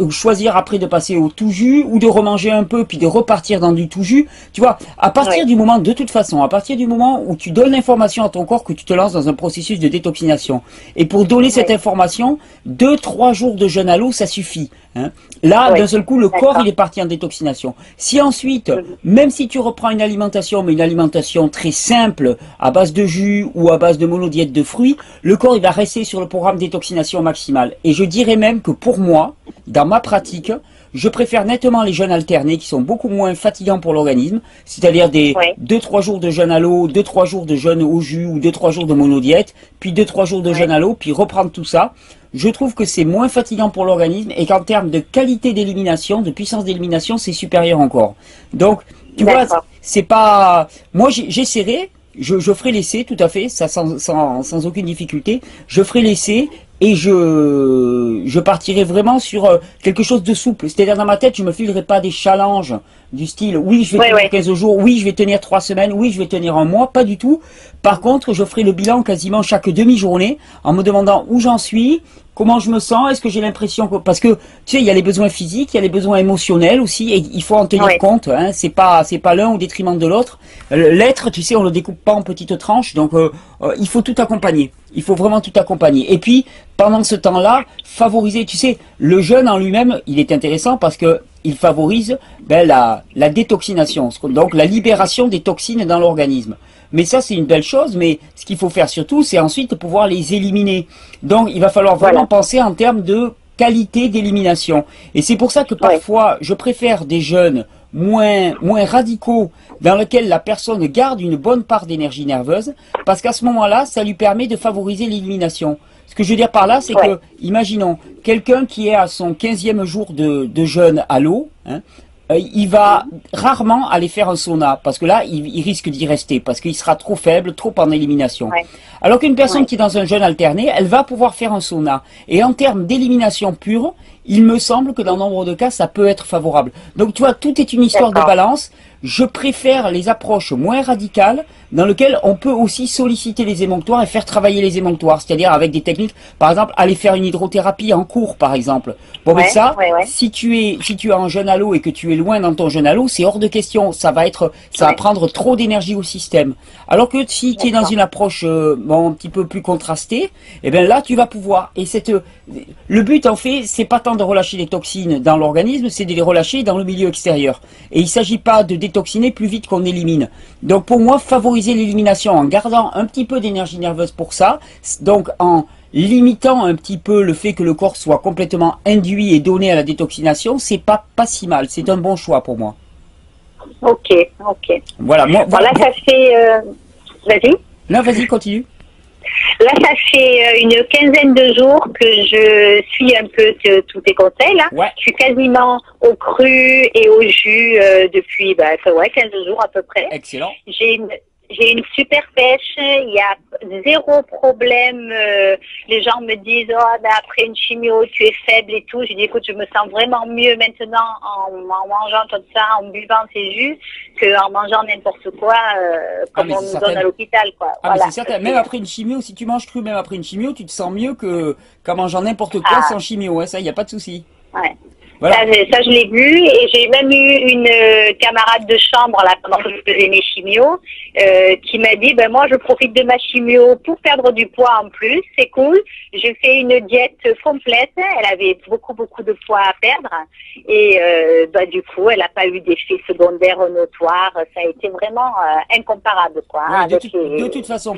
choisir après de passer au tout jus ou de remanger un peu puis de repartir dans du tout jus. Tu vois, à partir du moment, de toute façon, à partir du moment où tu donnes l'information à ton corps que tu te lances dans un processus de détoxination. Et pour donner cette information, 2-3 jours de jeûne à l'eau, ça suffit. Hein. Là, d'un seul coup, le corps, il est parti en détoxination. Si ensuite, même si tu reprends une alimentation, mais une alimentation très simple, à base de jus ou à base de monodiète de fruits, le corps, il va rester sur le programme détoxination maximale. Et je dirais même que pour moi, dans ma pratique, je préfère nettement les jeûnes alternés qui sont beaucoup moins fatigants pour l'organisme, c'est-à-dire des 2-3 jours de jeûne à l'eau, 2-3 jours de jeûne au jus ou 2-3 jours de monodiète, puis 2-3 jours de jeûne à l'eau, puis reprendre tout ça. Je trouve que c'est moins fatigant pour l'organisme et qu'en termes de qualité d'élimination, de puissance d'élimination, c'est supérieur encore. Donc, tu vois, c'est pas... Moi, j'essaierai, je ferai l'essai, tout à fait, ça sans aucune difficulté. Je ferai l'essai et je partirai vraiment sur quelque chose de souple. C'est-à-dire, dans ma tête, je me filerai pas des challenges du style, oui, je vais tenir 15 jours, oui, je vais tenir 3 semaines, oui, je vais tenir un mois, pas du tout. Par contre, je ferai le bilan quasiment chaque demi-journée en me demandant où j'en suis, comment je me sens, est-ce que j'ai l'impression que... Parce que, tu sais, il y a les besoins physiques, il y a les besoins émotionnels aussi, et il faut en tenir compte, hein, c'est pas l'un au détriment de l'autre. L'être, tu sais, on le découpe pas en petites tranches, donc il faut tout accompagner. Il faut vraiment tout accompagner. Et puis, pendant ce temps-là, favoriser, tu sais, le jeûne en lui-même, il est intéressant parce que il favorise la détoxination, donc la libération des toxines dans l'organisme. Mais ça, c'est une belle chose, mais ce qu'il faut faire surtout, c'est ensuite pouvoir les éliminer. Donc, il va falloir vraiment penser en termes de qualité d'élimination. Et c'est pour ça que parfois, je préfère des jeûnes moins radicaux, dans lesquels la personne garde une bonne part d'énergie nerveuse, parce qu'à ce moment-là, ça lui permet de favoriser l'élimination. Ce que je veux dire par là, c'est que, imaginons, quelqu'un qui est à son 15e jour de jeûne à l'eau, hein, il va rarement aller faire un sauna, parce que là, il risque d'y rester, parce qu'il sera trop faible, trop en élimination. Alors qu'une personne qui est dans un jeûne alterné, elle va pouvoir faire un sauna. Et en termes d'élimination pure, il me semble que dans nombre de cas, ça peut être favorable. Donc tu vois, tout est une histoire de balance. Je préfère les approches moins radicales, dans lesquelles on peut aussi solliciter les émonctoires et faire travailler les émonctoires, c'est-à-dire avec des techniques, par exemple, aller faire une hydrothérapie en cours, par exemple. Bon, mais ça, si tu es en jeûne à l'eau et que tu es loin dans ton jeûne à l'eau, c'est hors de question. Ça va prendre trop d'énergie au système. Alors que si tu es dans une approche un petit peu plus contrastée, eh bien là, tu vas pouvoir. Et le but, en fait, c'est pas tant de relâcher les toxines dans l'organisme, c'est de les relâcher dans le milieu extérieur. Et il s'agit pas de détoxiner plus vite qu'on élimine. Donc pour moi, favoriser l'élimination en gardant un petit peu d'énergie nerveuse pour ça, donc en limitant un petit peu le fait que le corps soit complètement induit et donné à la détoxination, c'est pas si mal, c'est un bon choix pour moi. Ok. Voilà, ça fait... Vas-y. Là, vas-y, continue. Là, ça fait une quinzaine de jours que je suis un peu tous tes conseils. Là. Je suis quasiment au cru et au jus depuis 15 jours à peu près. Excellent. J'ai une super pêche. Il y a zéro problème. Les gens me disent, oh, ben après une chimio, tu es faible et tout. Je dis, écoute, je me sens vraiment mieux maintenant en mangeant tout ça, en buvant ces jus, qu'en mangeant n'importe quoi, comme on nous donne à l'hôpital, quoi. Ah, voilà. Mais c'est certain. Même après une chimio, si tu manges cru, même après une chimio, tu te sens mieux qu'en mangeant n'importe quoi sans chimio. Ouais, ça, il n'y a pas de souci. Ouais. Voilà. Ça, je l'ai vu, et j'ai même eu une camarade de chambre là pendant que je faisais mes chimios qui m'a dit, ben moi je profite de ma chimio pour perdre du poids en plus, c'est cool. J'ai fait une diète complète, elle avait beaucoup de poids à perdre, et du coup elle n'a pas eu d'effets secondaires notoires. Ça a été vraiment incomparable, quoi. Ouais, de toute façon,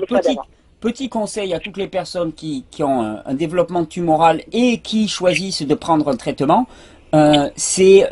petit conseil à toutes les personnes qui ont un développement tumoral et qui choisissent de prendre un traitement. Disons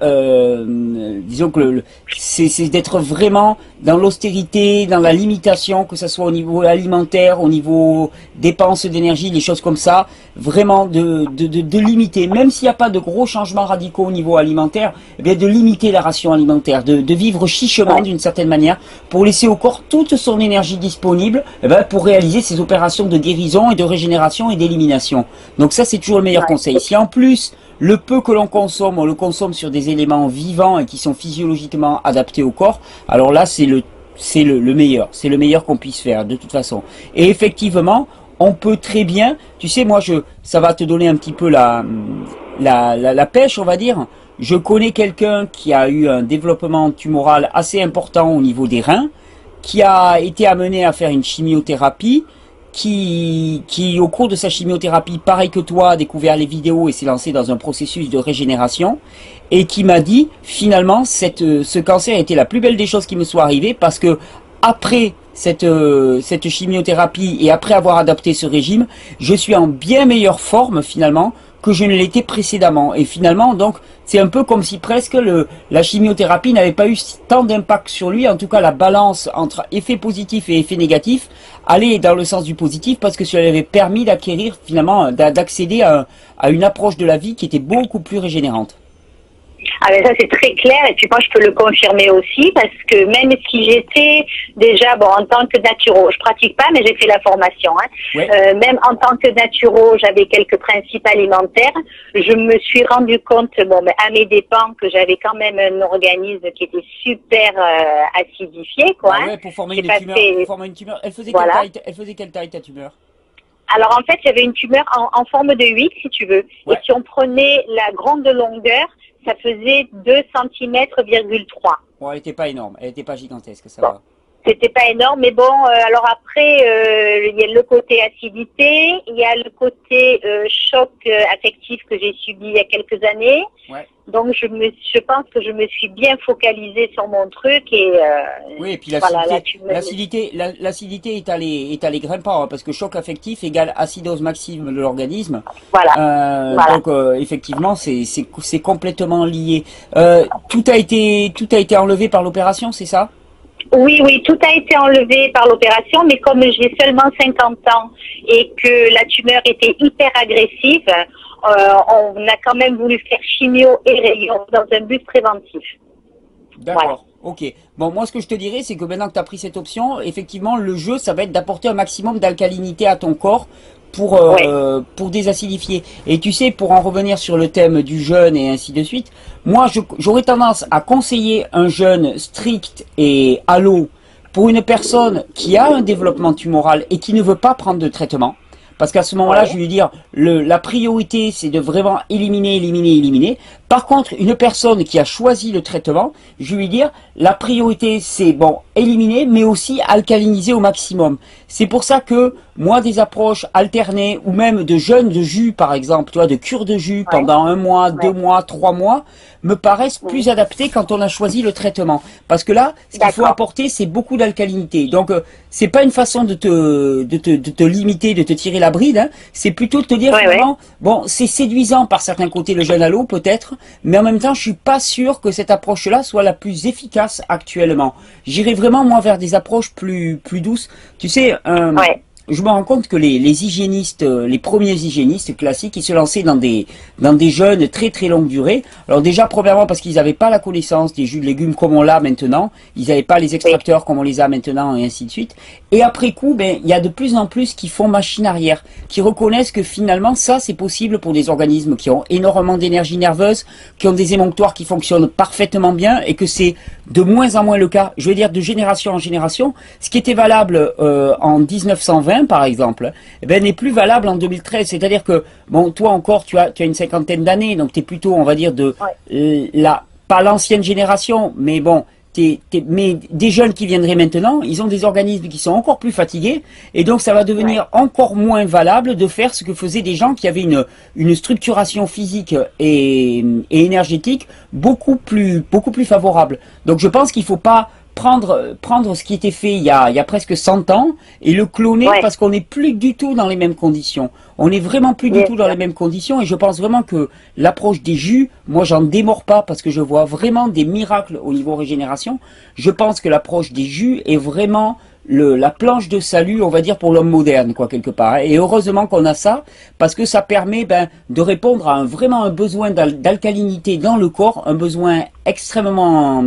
que c'est d'être vraiment dans l'austérité, dans la limitation, que ce soit au niveau alimentaire, au niveau dépenses d'énergie, des choses comme ça, vraiment de limiter, même s'il n'y a pas de gros changements radicaux au niveau alimentaire, eh bien de limiter la ration alimentaire, de vivre chichement d'une certaine manière, pour laisser au corps toute son énergie disponible, eh bien, pour réaliser ces opérations de guérison et de régénération et d'élimination. Donc ça, c'est toujours le meilleur conseil. Si en plus le peu que l'on consomme, on le consomme sur des éléments vivants et qui sont physiologiquement adaptés au corps, alors là, c'est le meilleur. C'est le meilleur qu'on puisse faire, de toute façon. Et effectivement, on peut très bien, tu sais, moi, ça va te donner un petit peu la pêche, on va dire. Je connais quelqu'un qui a eu un développement tumoral assez important au niveau des reins, qui a été amené à faire une chimiothérapie, qui au cours de sa chimiothérapie, pareil que toi, a découvert les vidéos et s'est lancé dans un processus de régénération, et qui m'a dit, finalement, ce cancer a été la plus belle des choses qui me soit arrivée, parce que après cette chimiothérapie et après avoir adapté ce régime, je suis en bien meilleure forme, finalement, que je ne l'étais précédemment. Et finalement, donc, c'est un peu comme si presque la chimiothérapie n'avait pas eu tant d'impact sur lui. En tout cas, la balance entre effet positif et effet négatif allait dans le sens du positif, parce que ça lui avait permis d'acquérir, finalement, d'accéder à une approche de la vie qui était beaucoup plus régénérante. Ah ben ça c'est très clair, et puis moi je peux le confirmer aussi, parce que même si j'étais déjà, bon, en tant que naturo, je pratique pas mais j'ai fait la formation, hein. Ouais. Même en tant que naturo, j'avais quelques principes alimentaires. Je me suis rendu compte, bon, ben, à mes dépens, que j'avais quand même un organisme qui était super acidifié, quoi. Ah ouais, pour former une tumeur. Elle faisait quelle taille ta tumeur? Alors en fait, il y avait une tumeur en forme de 8, si tu veux. Ouais. Et si on prenait la grande longueur, ça faisait 2 cm,3. Bon, elle n'était pas énorme, elle n'était pas gigantesque, ça va. C'était pas énorme, mais bon, alors après, il y a le côté acidité, il y a le côté choc affectif que j'ai subi il y a quelques années. Ouais. Donc je pense que je me suis bien focalisée sur mon truc, et oui, et puis l'acidité est allée grimpant, hein, parce que choc affectif égale acidose maximum de l'organisme. Voilà. Donc effectivement, c'est complètement lié. Tout a été enlevé par l'opération, c'est ça? Oui, tout a été enlevé par l'opération, mais comme j'ai seulement 50 ans et que la tumeur était hyper agressive, on a quand même voulu faire chimio et rayon dans un but préventif. D'accord, voilà. Ok. Bon, moi, ce que je te dirais, c'est que maintenant que tu as pris cette option, effectivement, le jeu, ça va être d'apporter un maximum d'alcalinité à ton corps pour désacidifier. Et tu sais, pour en revenir sur le thème du jeûne et ainsi de suite, moi, j'aurais tendance à conseiller un jeûne strict et à l'eau pour une personne qui a un développement tumoral et qui ne veut pas prendre de traitement. Parce qu'à ce moment-là, je vais lui dire, la priorité, c'est de vraiment éliminer. Par contre, une personne qui a choisi le traitement, je vais lui dire, la priorité, c'est, bon, éliminer, mais aussi alcaliniser au maximum. C'est pour ça que, moi, des approches alternées, ou même de jeûne de jus, par exemple, tu vois, de cure de jus pendant 1 mois, 2 mois, 3 mois, me paraissent plus adaptées quand on a choisi le traitement. Parce que là, ce qu'il faut apporter, c'est beaucoup d'alcalinité. Donc, c'est pas une façon de te limiter, de te tirer la bride, hein. C'est plutôt de te dire, vraiment, bon, c'est séduisant par certains côtés, le jeûne à l'eau, peut-être, mais en même temps, je suis pas sûr que cette approche-là soit la plus efficace actuellement. J'irai vraiment, moi, vers des approches plus douces. Tu sais, je me rends compte que les hygiénistes, les premiers hygiénistes classiques, ils se lançaient dans des jeûnes très très longue durée. Alors déjà, premièrement, parce qu'ils n'avaient pas la connaissance des jus de légumes comme on l'a maintenant. Ils n'avaient pas les extracteurs comme on les a maintenant et ainsi de suite. Et après coup, ben, il y a de plus en plus qui font machine arrière, qui reconnaissent que finalement, ça, c'est possible pour des organismes qui ont énormément d'énergie nerveuse, qui ont des émonctoires qui fonctionnent parfaitement bien et que c'est de moins en moins le cas. Je veux dire, de génération en génération, ce qui était valable en 1920, par exemple, eh ben, n'est plus valable en 2013. C'est-à-dire que, bon, toi encore, tu as une cinquantaine d'années, donc tu es plutôt, on va dire, pas l'ancienne génération, mais bon, mais des jeunes qui viendraient maintenant, ils ont des organismes qui sont encore plus fatigués, et donc ça va devenir encore moins valable de faire ce que faisaient des gens qui avaient une structuration physique et énergétique beaucoup plus favorable. Donc je pense qu'il faut pas prendre ce qui était fait il y a presque 100 ans et le cloner parce qu'on n'est plus du tout dans les mêmes conditions. On n'est vraiment plus du tout dans les mêmes conditions et je pense vraiment que l'approche des jus, moi j'en démords pas parce que je vois vraiment des miracles au niveau régénération. Je pense que l'approche des jus est vraiment la planche de salut, on va dire, pour l'homme moderne, quoi, quelque part. Et heureusement qu'on a ça, parce que ça permet de répondre à vraiment un besoin d'alcalinité dans le corps, un besoin extrêmement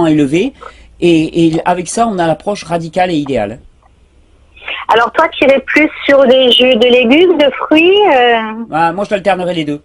élevé. Et avec ça, on a l'approche radicale et idéale. Alors toi, tu irais plus sur des jus de légumes, de fruits Moi, je t'alternerai les deux.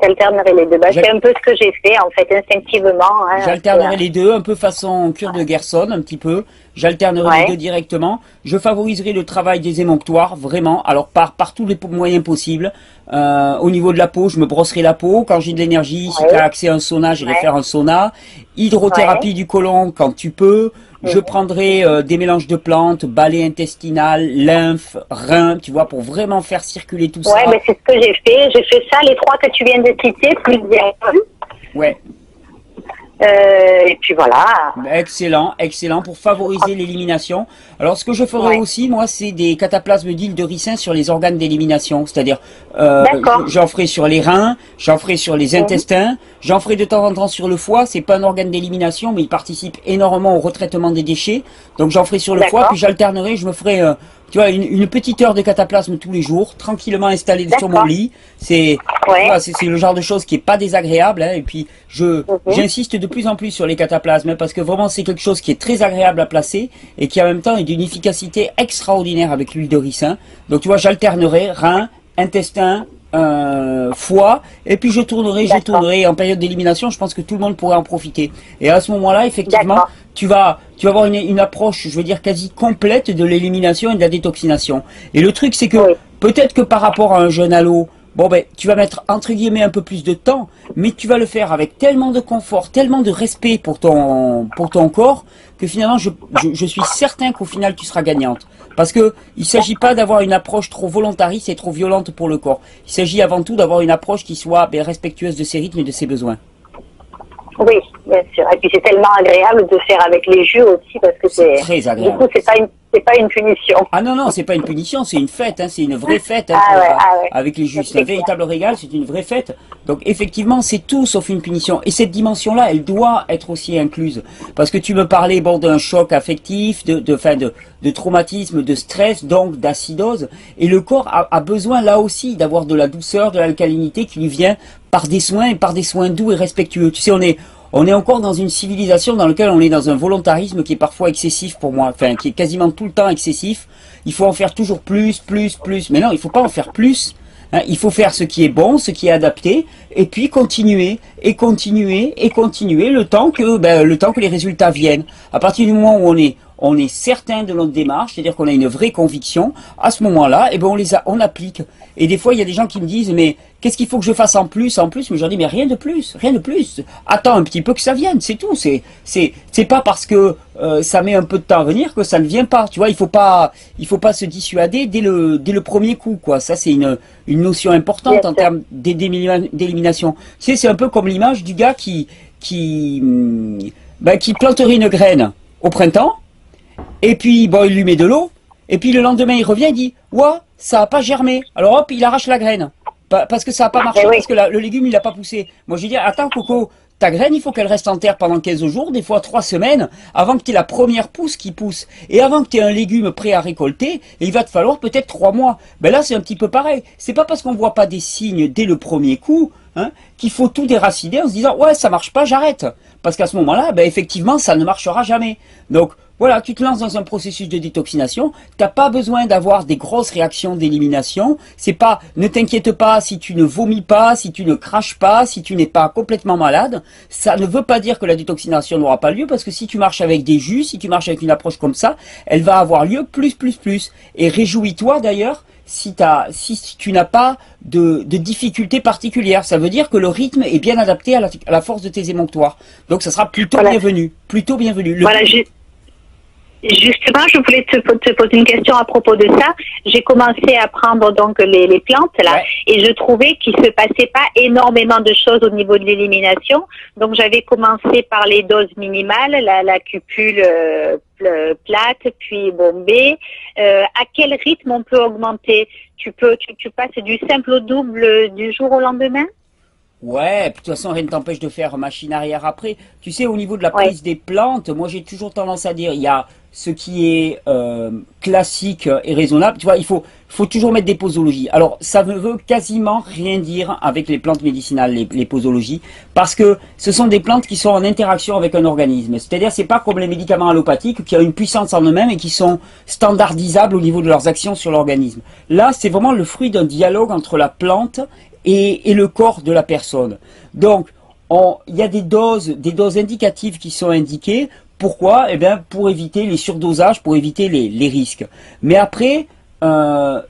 T'alternerais les deux. C'est un peu ce que j'ai fait, en fait, instinctivement. Hein, j'alternerai les deux, un peu façon cure de Gerson, un petit peu. J'alternerai les deux directement. Je favoriserai le travail des émonctoires, vraiment. Alors, par tous les moyens possibles. Au niveau de la peau, je me brosserai la peau. Quand j'ai de l'énergie, si tu as accès à un sauna, j'irai faire un sauna. Hydrothérapie du côlon quand tu peux. Je prendrai des mélanges de plantes, balai intestinal, lymphe, rein, tu vois, pour vraiment faire circuler tout ça. Ouais, mais c'est ce que j'ai fait. J'ai fait ça, les trois que tu viens de citer, plus bien. Ouais. Et puis voilà. Excellent, excellent pour favoriser l'élimination. Alors ce que je ferai aussi, moi, c'est des cataplasmes d'huile de ricin sur les organes d'élimination. C'est-à-dire, j'en ferai sur les reins, j'en ferai sur les intestins, j'en ferai de temps en temps sur le foie. C'est pas un organe d'élimination, mais il participe énormément au retraitement des déchets. Donc j'en ferai sur le foie, puis j'alternerai, je me ferai... tu vois, une petite heure de cataplasme tous les jours, tranquillement installé sur mon lit. C'est le genre de choses qui est pas désagréable. Hein, et puis, j'insiste de plus en plus sur les cataplasmes, hein, parce que vraiment, c'est quelque chose qui est très agréable à placer et qui en même temps est d'une efficacité extraordinaire avec l'huile de ricin. Donc, tu vois, j'alternerai rein, intestin, foie, et puis je tournerai en période d'élimination. Je pense que tout le monde pourrait en profiter. Et à ce moment-là, effectivement, tu vas avoir une approche, je veux dire, quasi complète de l'élimination et de la détoxination. Et le truc, c'est que peut-être que par rapport à un jeune alo, bon ben, tu vas mettre entre guillemets un peu plus de temps, mais tu vas le faire avec tellement de confort, tellement de respect pour ton corps, que finalement, je suis certain qu'au final, tu seras gagnante. Parce que il s'agit pas d'avoir une approche trop volontariste et trop violente pour le corps. Il s'agit avant tout d'avoir une approche qui soit respectueuse de ses rythmes et de ses besoins. Oui, bien sûr. Et puis c'est tellement agréable de faire avec les jus aussi parce que c'est très agréable. Du coup, c'est pas une punition. Ah non, c'est pas une punition, c'est une fête, hein, c'est une vraie fête. Hein, avec les jus, c'est un véritable régal, c'est une vraie fête. Donc effectivement, c'est tout sauf une punition. Et cette dimension-là, elle doit être aussi incluse. Parce que tu me parlais d'un choc affectif, de traumatisme, de stress, donc d'acidose. Et le corps a besoin là aussi d'avoir de la douceur, de l'alcalinité qui lui vient par des soins et par des soins doux et respectueux. Tu sais, on est encore dans une civilisation dans laquelle on est dans un volontarisme qui est parfois excessif pour moi, enfin qui est quasiment tout le temps excessif. Il faut en faire toujours plus. Mais non, il faut pas en faire plus. Hein, il faut faire ce qui est bon, ce qui est adapté, et puis continuer le temps que les résultats viennent. À partir du moment où on est certain de notre démarche, c'est-à-dire qu'on a une vraie conviction, à ce moment-là, on applique. Et des fois, il y a des gens qui me disent, mais qu'est-ce qu'il faut que je fasse en plus? Mais je leur dis, mais rien de plus. Attends un petit peu que ça vienne, c'est tout. C'est pas parce que ça met un peu de temps à venir que ça ne vient pas. Tu vois, il faut pas se dissuader dès le premier coup, quoi. Ça, c'est une notion importante en termes d'élimination. Tu sais, c'est un peu comme l'image du gars qui planterait une graine au printemps. Et puis, bon, il lui met de l'eau, et puis le lendemain, il revient, il dit « Ouah, ça n'a pas germé ». Alors hop, il arrache la graine, parce que ça n'a pas marché, parce que le légume, il n'a pas poussé. Moi, je lui dis « Attends, Coco, ta graine, il faut qu'elle reste en terre pendant 15 jours, des fois 3 semaines, avant que tu aies la première pousse qui pousse. Et avant que tu aies un légume prêt à récolter, il va te falloir peut-être 3 mois. Ben là, c'est un petit peu pareil. C'est pas parce qu'on voit pas des signes dès le premier coup, hein, qu'il faut tout déraciner en se disant, ouais, ça marche pas, j'arrête. Parce qu'à ce moment-là, ben effectivement, ça ne marchera jamais. Donc, voilà, tu te lances dans un processus de détoxination, t'as pas besoin d'avoir des grosses réactions d'élimination, c'est pas, ne t'inquiète pas si tu ne vomis pas, si tu ne craches pas, si tu n'es pas complètement malade, ça ne veut pas dire que la détoxination n'aura pas lieu, parce que si tu marches avec des jus, si tu marches avec une approche comme ça, elle va avoir lieu plus. Et réjouis-toi d'ailleurs, si tu n'as pas de difficultés particulières, ça veut dire que le rythme est bien adapté à la force de tes émonctoires. Donc ça sera plutôt bienvenu, Voilà, justement, je voulais te poser une question à propos de ça. J'ai commencé à prendre donc les plantes là, et je trouvais qu'il se passait pas énormément de choses au niveau de l'élimination. Donc j'avais commencé par les doses minimales, la cupule plate, puis bombée. À quel rythme on peut augmenter? Tu passes du simple au double du jour au lendemain? Ouais, de toute façon, rien ne t'empêche de faire machine arrière après. Tu sais, au niveau de la prise des plantes, moi j'ai toujours tendance à dire, il y a ce qui est classique et raisonnable. Tu vois, il faut toujours mettre des posologies. Alors, ça ne veut quasiment rien dire avec les plantes médicinales, les posologies, parce que ce sont des plantes qui sont en interaction avec un organisme. C'est-à-dire, c'est pas comme les médicaments allopathiques qui ont une puissance en eux-mêmes et qui sont standardisables au niveau de leurs actions sur l'organisme. Là, c'est vraiment le fruit d'un dialogue entre la plante et le corps de la personne. Donc, il y a des doses indicatives qui sont indiquées. Pourquoi? Eh bien, pour éviter les surdosages, pour éviter les risques. Mais après,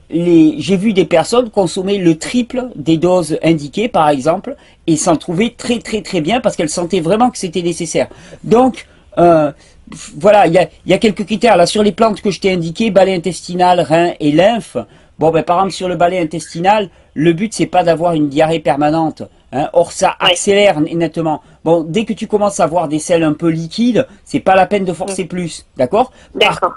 j'ai vu des personnes consommer le triple des doses indiquées, par exemple, et s'en trouver très bien parce qu'elles sentaient vraiment que c'était nécessaire. Donc, voilà, il y a quelques critères. Là, sur les plantes que je t'ai indiquées, balai intestinal, rein et lymphe. Bon, ben, par exemple, sur le balai intestinal, le but, c'est pas d'avoir une diarrhée permanente. Hein. Or, ça accélère nettement. Bon, dès que tu commences à avoir des selles un peu liquides, c'est pas la peine de forcer plus. D'accord?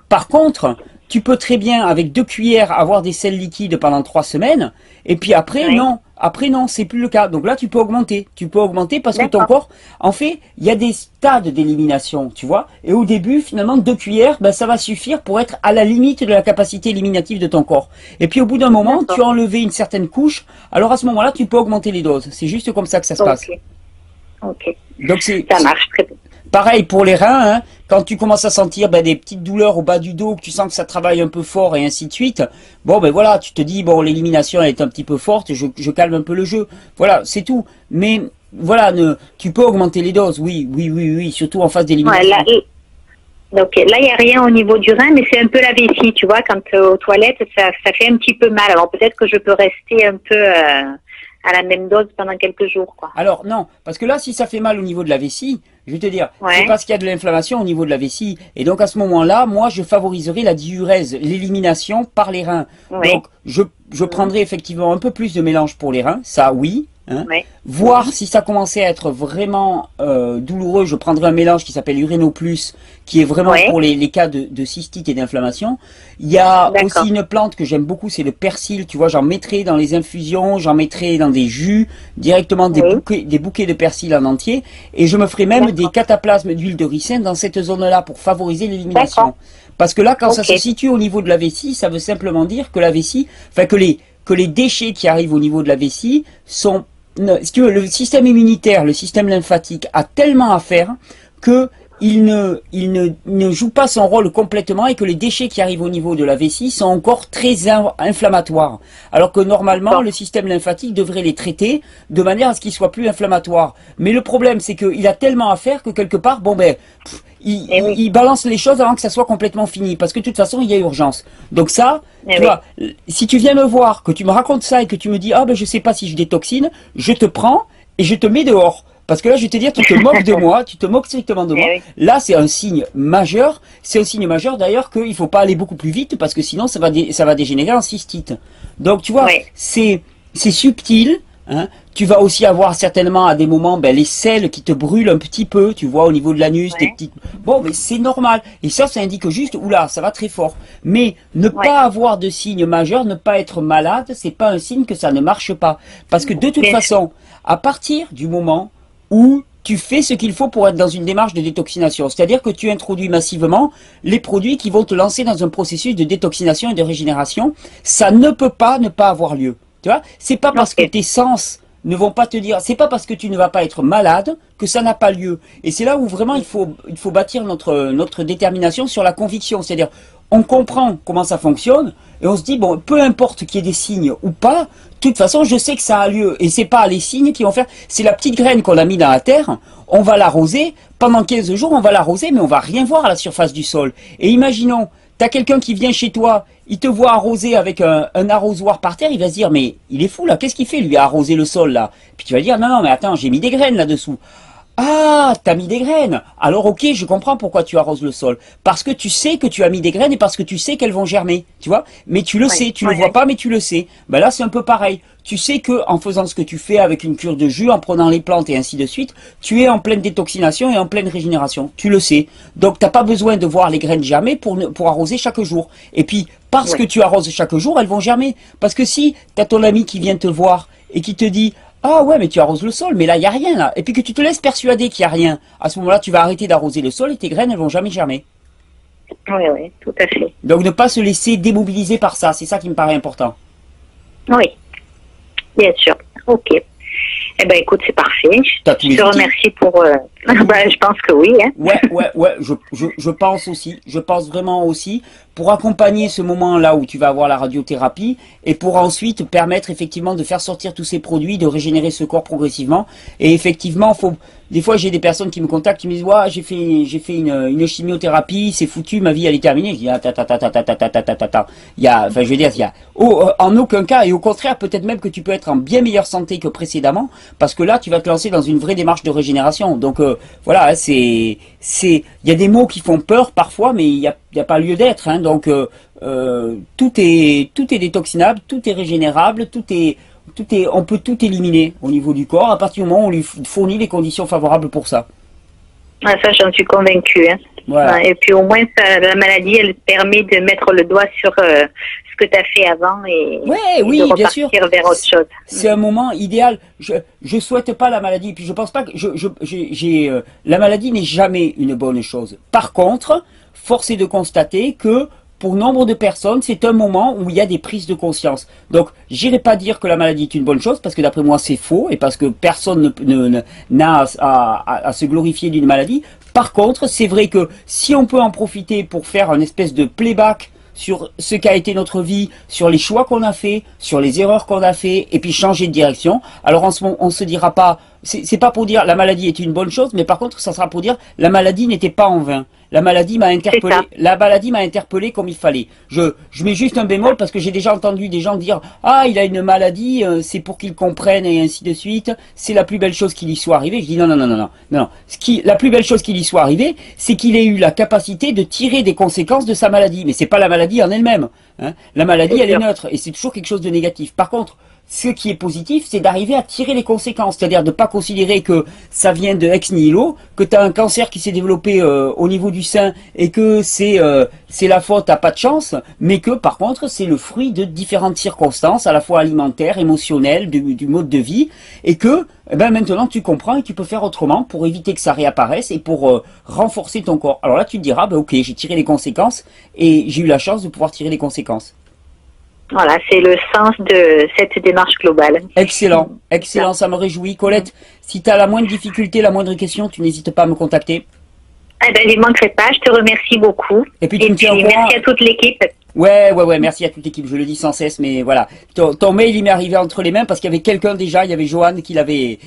Par contre, tu peux très bien, avec 2 cuillères, avoir des selles liquides pendant 3 semaines. Et puis après, non. Après, non, c'est plus le cas. Donc là, tu peux augmenter. Tu peux augmenter parce que ton corps, en fait, il y a des stades d'élimination, tu vois. Et au début, finalement, 2 cuillères, ben, ça va suffire pour être à la limite de la capacité éliminative de ton corps. Et puis, au bout d'un moment, tu as enlevé une certaine couche. Alors, à ce moment-là, tu peux augmenter les doses. C'est juste comme ça que ça se passe. Ok. Donc, ça marche très bien. Pareil pour les reins, hein, quand tu commences à sentir des petites douleurs au bas du dos, que tu sens que ça travaille un peu fort et ainsi de suite, bon ben voilà, tu te dis, bon l'élimination est un petit peu forte, je calme un peu le jeu. Voilà, c'est tout. Mais voilà, tu peux augmenter les doses, oui, surtout en phase d'élimination. Donc là, il n'y a rien au niveau du rein, mais c'est un peu la vessie, tu vois, quand aux toilettes, ça fait un petit peu mal. Alors peut-être que je peux rester un peu à la même dose pendant quelques jours, quoi. Alors non, parce que là, si ça fait mal au niveau de la vessie, je vais te dire, c'est parce qu'il y a de l'inflammation au niveau de la vessie. Et donc à ce moment-là, moi, je favoriserai la diurèse, l'élimination par les reins. Donc je prendrai effectivement un peu plus de mélange pour les reins, ça oui. Hein. Voir si ça commençait à être vraiment douloureux, je prendrai un mélange qui s'appelle Urénoplus, qui est vraiment pour les cas de cystite et d'inflammation. Il y a aussi une plante que j'aime beaucoup, c'est le persil. Tu vois, j'en mettrai dans les infusions, j'en mettrai dans des jus, directement des bouquets de persil en entier. Et je me ferai même des cataplasmes d'huile de ricin dans cette zone-là pour favoriser l'élimination. Parce que là, quand ça se situe au niveau de la vessie, ça veut simplement dire que la vessie, enfin que les déchets qui arrivent au niveau de la vessie sont, si tu veux, le système immunitaire, le système lymphatique a tellement à faire que il ne joue pas son rôle complètement et que les déchets qui arrivent au niveau de la vessie sont encore très inflammatoires. Alors que normalement, le système lymphatique devrait les traiter de manière à ce qu'ils soient plus inflammatoires. Mais le problème, c'est qu'il a tellement à faire que quelque part, bon ben, il balance les choses avant que ça soit complètement fini. Parce que de toute façon, il y a urgence. Donc ça, tu vois, si tu viens me voir, que tu me racontes ça et que tu me dis, ah ben je sais pas si je détoxine, je te prends et je te mets dehors. Parce que là, je vais te dire, tu te moques de moi, tu te moques strictement de moi. Là, c'est un signe majeur. C'est un signe majeur d'ailleurs qu'il ne faut pas aller beaucoup plus vite parce que sinon, ça va dégénérer en cystite. Donc, tu vois, c'est subtil. Hein. Tu vas aussi avoir certainement à des moments les selles qui te brûlent un petit peu, tu vois, au niveau de l'anus, des petites... Bon, mais c'est normal. Et ça indique juste, oula, ça va très fort. Mais ne pas avoir de signe majeur, ne pas être malade, c'est pas un signe que ça ne marche pas. Parce que de toute façon, à partir du moment où tu fais ce qu'il faut pour être dans une démarche de détoxination. C'est-à-dire que tu introduis massivement les produits qui vont te lancer dans un processus de détoxination et de régénération. Ça ne peut pas ne pas avoir lieu. Tu vois, c'est pas parce que tes sens ne vont pas te dire, c'est pas parce que tu ne vas pas être malade que ça n'a pas lieu. Et c'est là où vraiment il faut bâtir notre détermination sur la conviction. C'est-à-dire, on comprend comment ça fonctionne et on se dit, bon, peu importe qu'il y ait des signes ou pas, de toute façon, je sais que ça a lieu. Et c'est pas les signes qui vont faire, c'est la petite graine qu'on a mis dans la terre, on va l'arroser, pendant 15 jours, on va l'arroser, mais on va rien voir à la surface du sol. Et imaginons, tu as quelqu'un qui vient chez toi, il te voit arroser avec un arrosoir par terre, il va se dire, mais il est fou là, qu'est-ce qu'il fait lui à arroser le sol là? Puis tu vas dire, non, non, mais attends, j'ai mis des graines là-dessous. Ah, t'as mis des graines. Alors ok, je comprends pourquoi tu arroses le sol. Parce que tu sais que tu as mis des graines et parce que tu sais qu'elles vont germer, tu vois. Mais tu le sais, tu le vois pas, mais tu le sais. Ben là, c'est un peu pareil. Tu sais que en faisant ce que tu fais avec une cure de jus, en prenant les plantes et ainsi de suite, tu es en pleine détoxination et en pleine régénération. Tu le sais. Donc t'as pas besoin de voir les graines germer pour arroser chaque jour. Et puis, parce que tu arroses chaque jour, elles vont germer. Parce que si t'as ton ami qui vient te voir et qui te dit, ah ouais, mais tu arroses le sol, mais là, il n'y a rien, là. Et puis que tu te laisses persuader qu'il n'y a rien. À ce moment-là, tu vas arrêter d'arroser le sol et tes graines, elles vont jamais germer. Oui, oui, tout à fait. Donc, ne pas se laisser démobiliser par ça. C'est ça qui me paraît important. Oui, bien sûr. Ok. Eh ben, écoute, c'est parfait. Je te remercie pour... bah, je pense que oui. Hein. Ouais. Je pense aussi. Je pense vraiment aussi. Pour accompagner ce moment-là où tu vas avoir la radiothérapie et pour ensuite permettre effectivement de faire sortir tous ces produits, de régénérer ce corps progressivement. Et effectivement, des fois j'ai des personnes qui me contactent, qui me disent, ouais, j'ai fait une chimiothérapie, c'est foutu, ma vie elle est terminée. Je dis, il y a, enfin je veux dire, il y a en aucun cas, et au contraire, peut-être même que tu peux être en bien meilleure santé que précédemment, parce que là tu vas te lancer dans une vraie démarche de régénération. Donc voilà, il y a des mots qui font peur parfois, mais il y a pas lieu d'être, hein, donc tout est détoxinable, tout est régénérable, on peut tout éliminer au niveau du corps à partir du moment où on lui fournit les conditions favorables pour ça. Ah, ça, j'en suis convaincue. Hein. Voilà. Et puis au moins, la maladie, elle permet de mettre le doigt sur ce que tu as fait avant et de repartir vers autre chose. C'est un moment idéal. Je souhaite pas la maladie. Puis je pense pas que la maladie n'est jamais une bonne chose. Par contre, force est de constater que pour nombre de personnes, c'est un moment où il y a des prises de conscience. Donc, j'irai pas dire que la maladie est une bonne chose, parce que d'après moi, c'est faux, et parce que personne n'a à se glorifier d'une maladie. Par contre, c'est vrai que si on peut en profiter pour faire un espèce de playback sur ce qu'a été notre vie, sur les choix qu'on a fait, sur les erreurs qu'on a fait, et puis changer de direction, alors en ce moment, on se dira pas, c'est pas pour dire la maladie est une bonne chose, mais par contre, ça sera pour dire la maladie n'était pas en vain. La maladie m'a interpellé. La maladie m'a interpellé comme il fallait. Je mets juste un bémol parce que j'ai déjà entendu des gens dire, ah, il a une maladie, c'est pour qu'il comprenne et ainsi de suite. C'est la plus belle chose qui lui soit arrivée. Je dis non. La plus belle chose qui lui soit arrivée, c'est qu'il ait eu la capacité de tirer des conséquences de sa maladie. Mais c'est pas la maladie en elle-même. Hein. La maladie, elle est neutre et c'est toujours quelque chose de négatif. Par contre, ce qui est positif, c'est d'arriver à tirer les conséquences, c'est-à-dire de ne pas considérer que ça vient de ex nihilo, que tu as un cancer qui s'est développé au niveau du sein et que c'est la faute à pas de chance, mais que par contre c'est le fruit de différentes circonstances, à la fois alimentaires, émotionnelles, du mode de vie, et que maintenant tu comprends et tu peux faire autrement pour éviter que ça réapparaisse et pour renforcer ton corps. Alors là tu te diras, ok, j'ai tiré les conséquences et j'ai eu la chance de pouvoir tirer les conséquences. Voilà, c'est le sens de cette démarche globale. Excellent, ça me réjouit. Colette, si tu as la moindre difficulté, la moindre question, tu n'hésites pas à me contacter. Eh ben, je ne manquerai pas, je te remercie beaucoup. Et puis merci à toute l'équipe. Ouais, merci à toute l'équipe, je le dis sans cesse, mais voilà. Ton mail, il m'est arrivé entre les mains parce qu'il y avait quelqu'un déjà, il y avait Joanne qui l'avait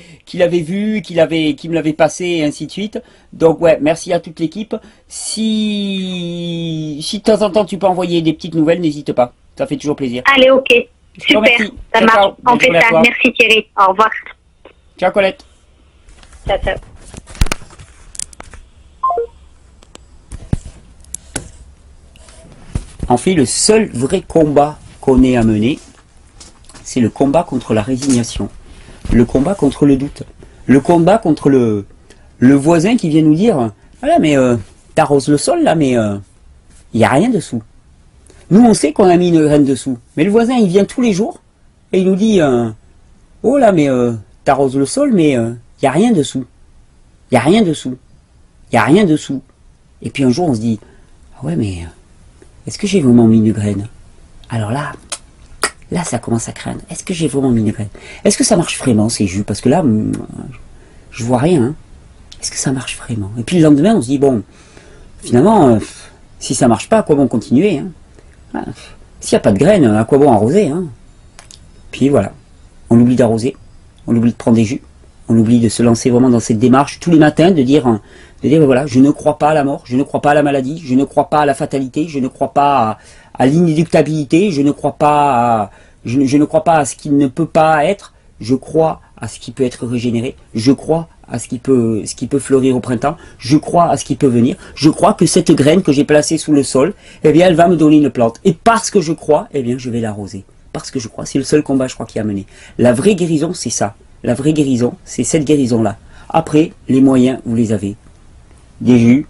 vu, qui me l'avait passé, et ainsi de suite. Donc ouais, merci à toute l'équipe. Si de temps en temps tu peux envoyer des petites nouvelles, n'hésite pas. Ça fait toujours plaisir. Allez, ok. Super. Ça marche. On fait ça. Merci Thierry. Au revoir. Ciao Colette. Ciao. En fait, le seul vrai combat qu'on ait à mener, c'est le combat contre la résignation. Le combat contre le doute. Le combat contre le voisin qui vient nous dire, voilà, mais t'arroses le sol là, mais il n'y a rien dessous. Nous, on sait qu'on a mis une graine dessous. Mais le voisin, il vient tous les jours et il nous dit, oh là, mais t'arroses le sol, mais il n'y a rien dessous. Il n'y a rien dessous. Il n'y a rien dessous. Et puis un jour, on se dit, ah ouais, mais est-ce que j'ai vraiment mis une graine? Alors là, ça commence à craindre. Est-ce que j'ai vraiment mis une graine? Est-ce que ça marche vraiment, ces jus? Parce que là, je vois rien. Hein. Est-ce que ça marche vraiment? Et puis le lendemain, on se dit, bon, finalement, si ça marche pas, à quoi bon continuer hein? S'il n'y a pas de graines, à quoi bon arroser hein? Puis voilà, on oublie d'arroser, on oublie de prendre des jus, on oublie de se lancer vraiment dans cette démarche tous les matins, de dire voilà, je ne crois pas à la mort, je ne crois pas à la maladie, je ne crois pas à la fatalité, je ne crois pas à l'inéluctabilité, je ne crois pas à, je ne crois pas à ce qui ne peut pas être, je crois à ce qui peut être régénéré, je crois à ce qui peut fleurir au printemps, je crois à ce qui peut venir, je crois que cette graine que j'ai placée sous le sol, eh bien elle va me donner une plante, et parce que je crois, eh bien je vais l'arroser, parce que je crois, c'est le seul combat je crois qui a mené. La vraie guérison c'est ça, la vraie guérison c'est cette guérison là. Après les moyens vous les avez, des jus,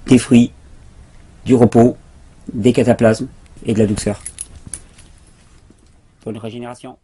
des fruits, du repos, des cataplasmes et de la douceur. Bonne régénération.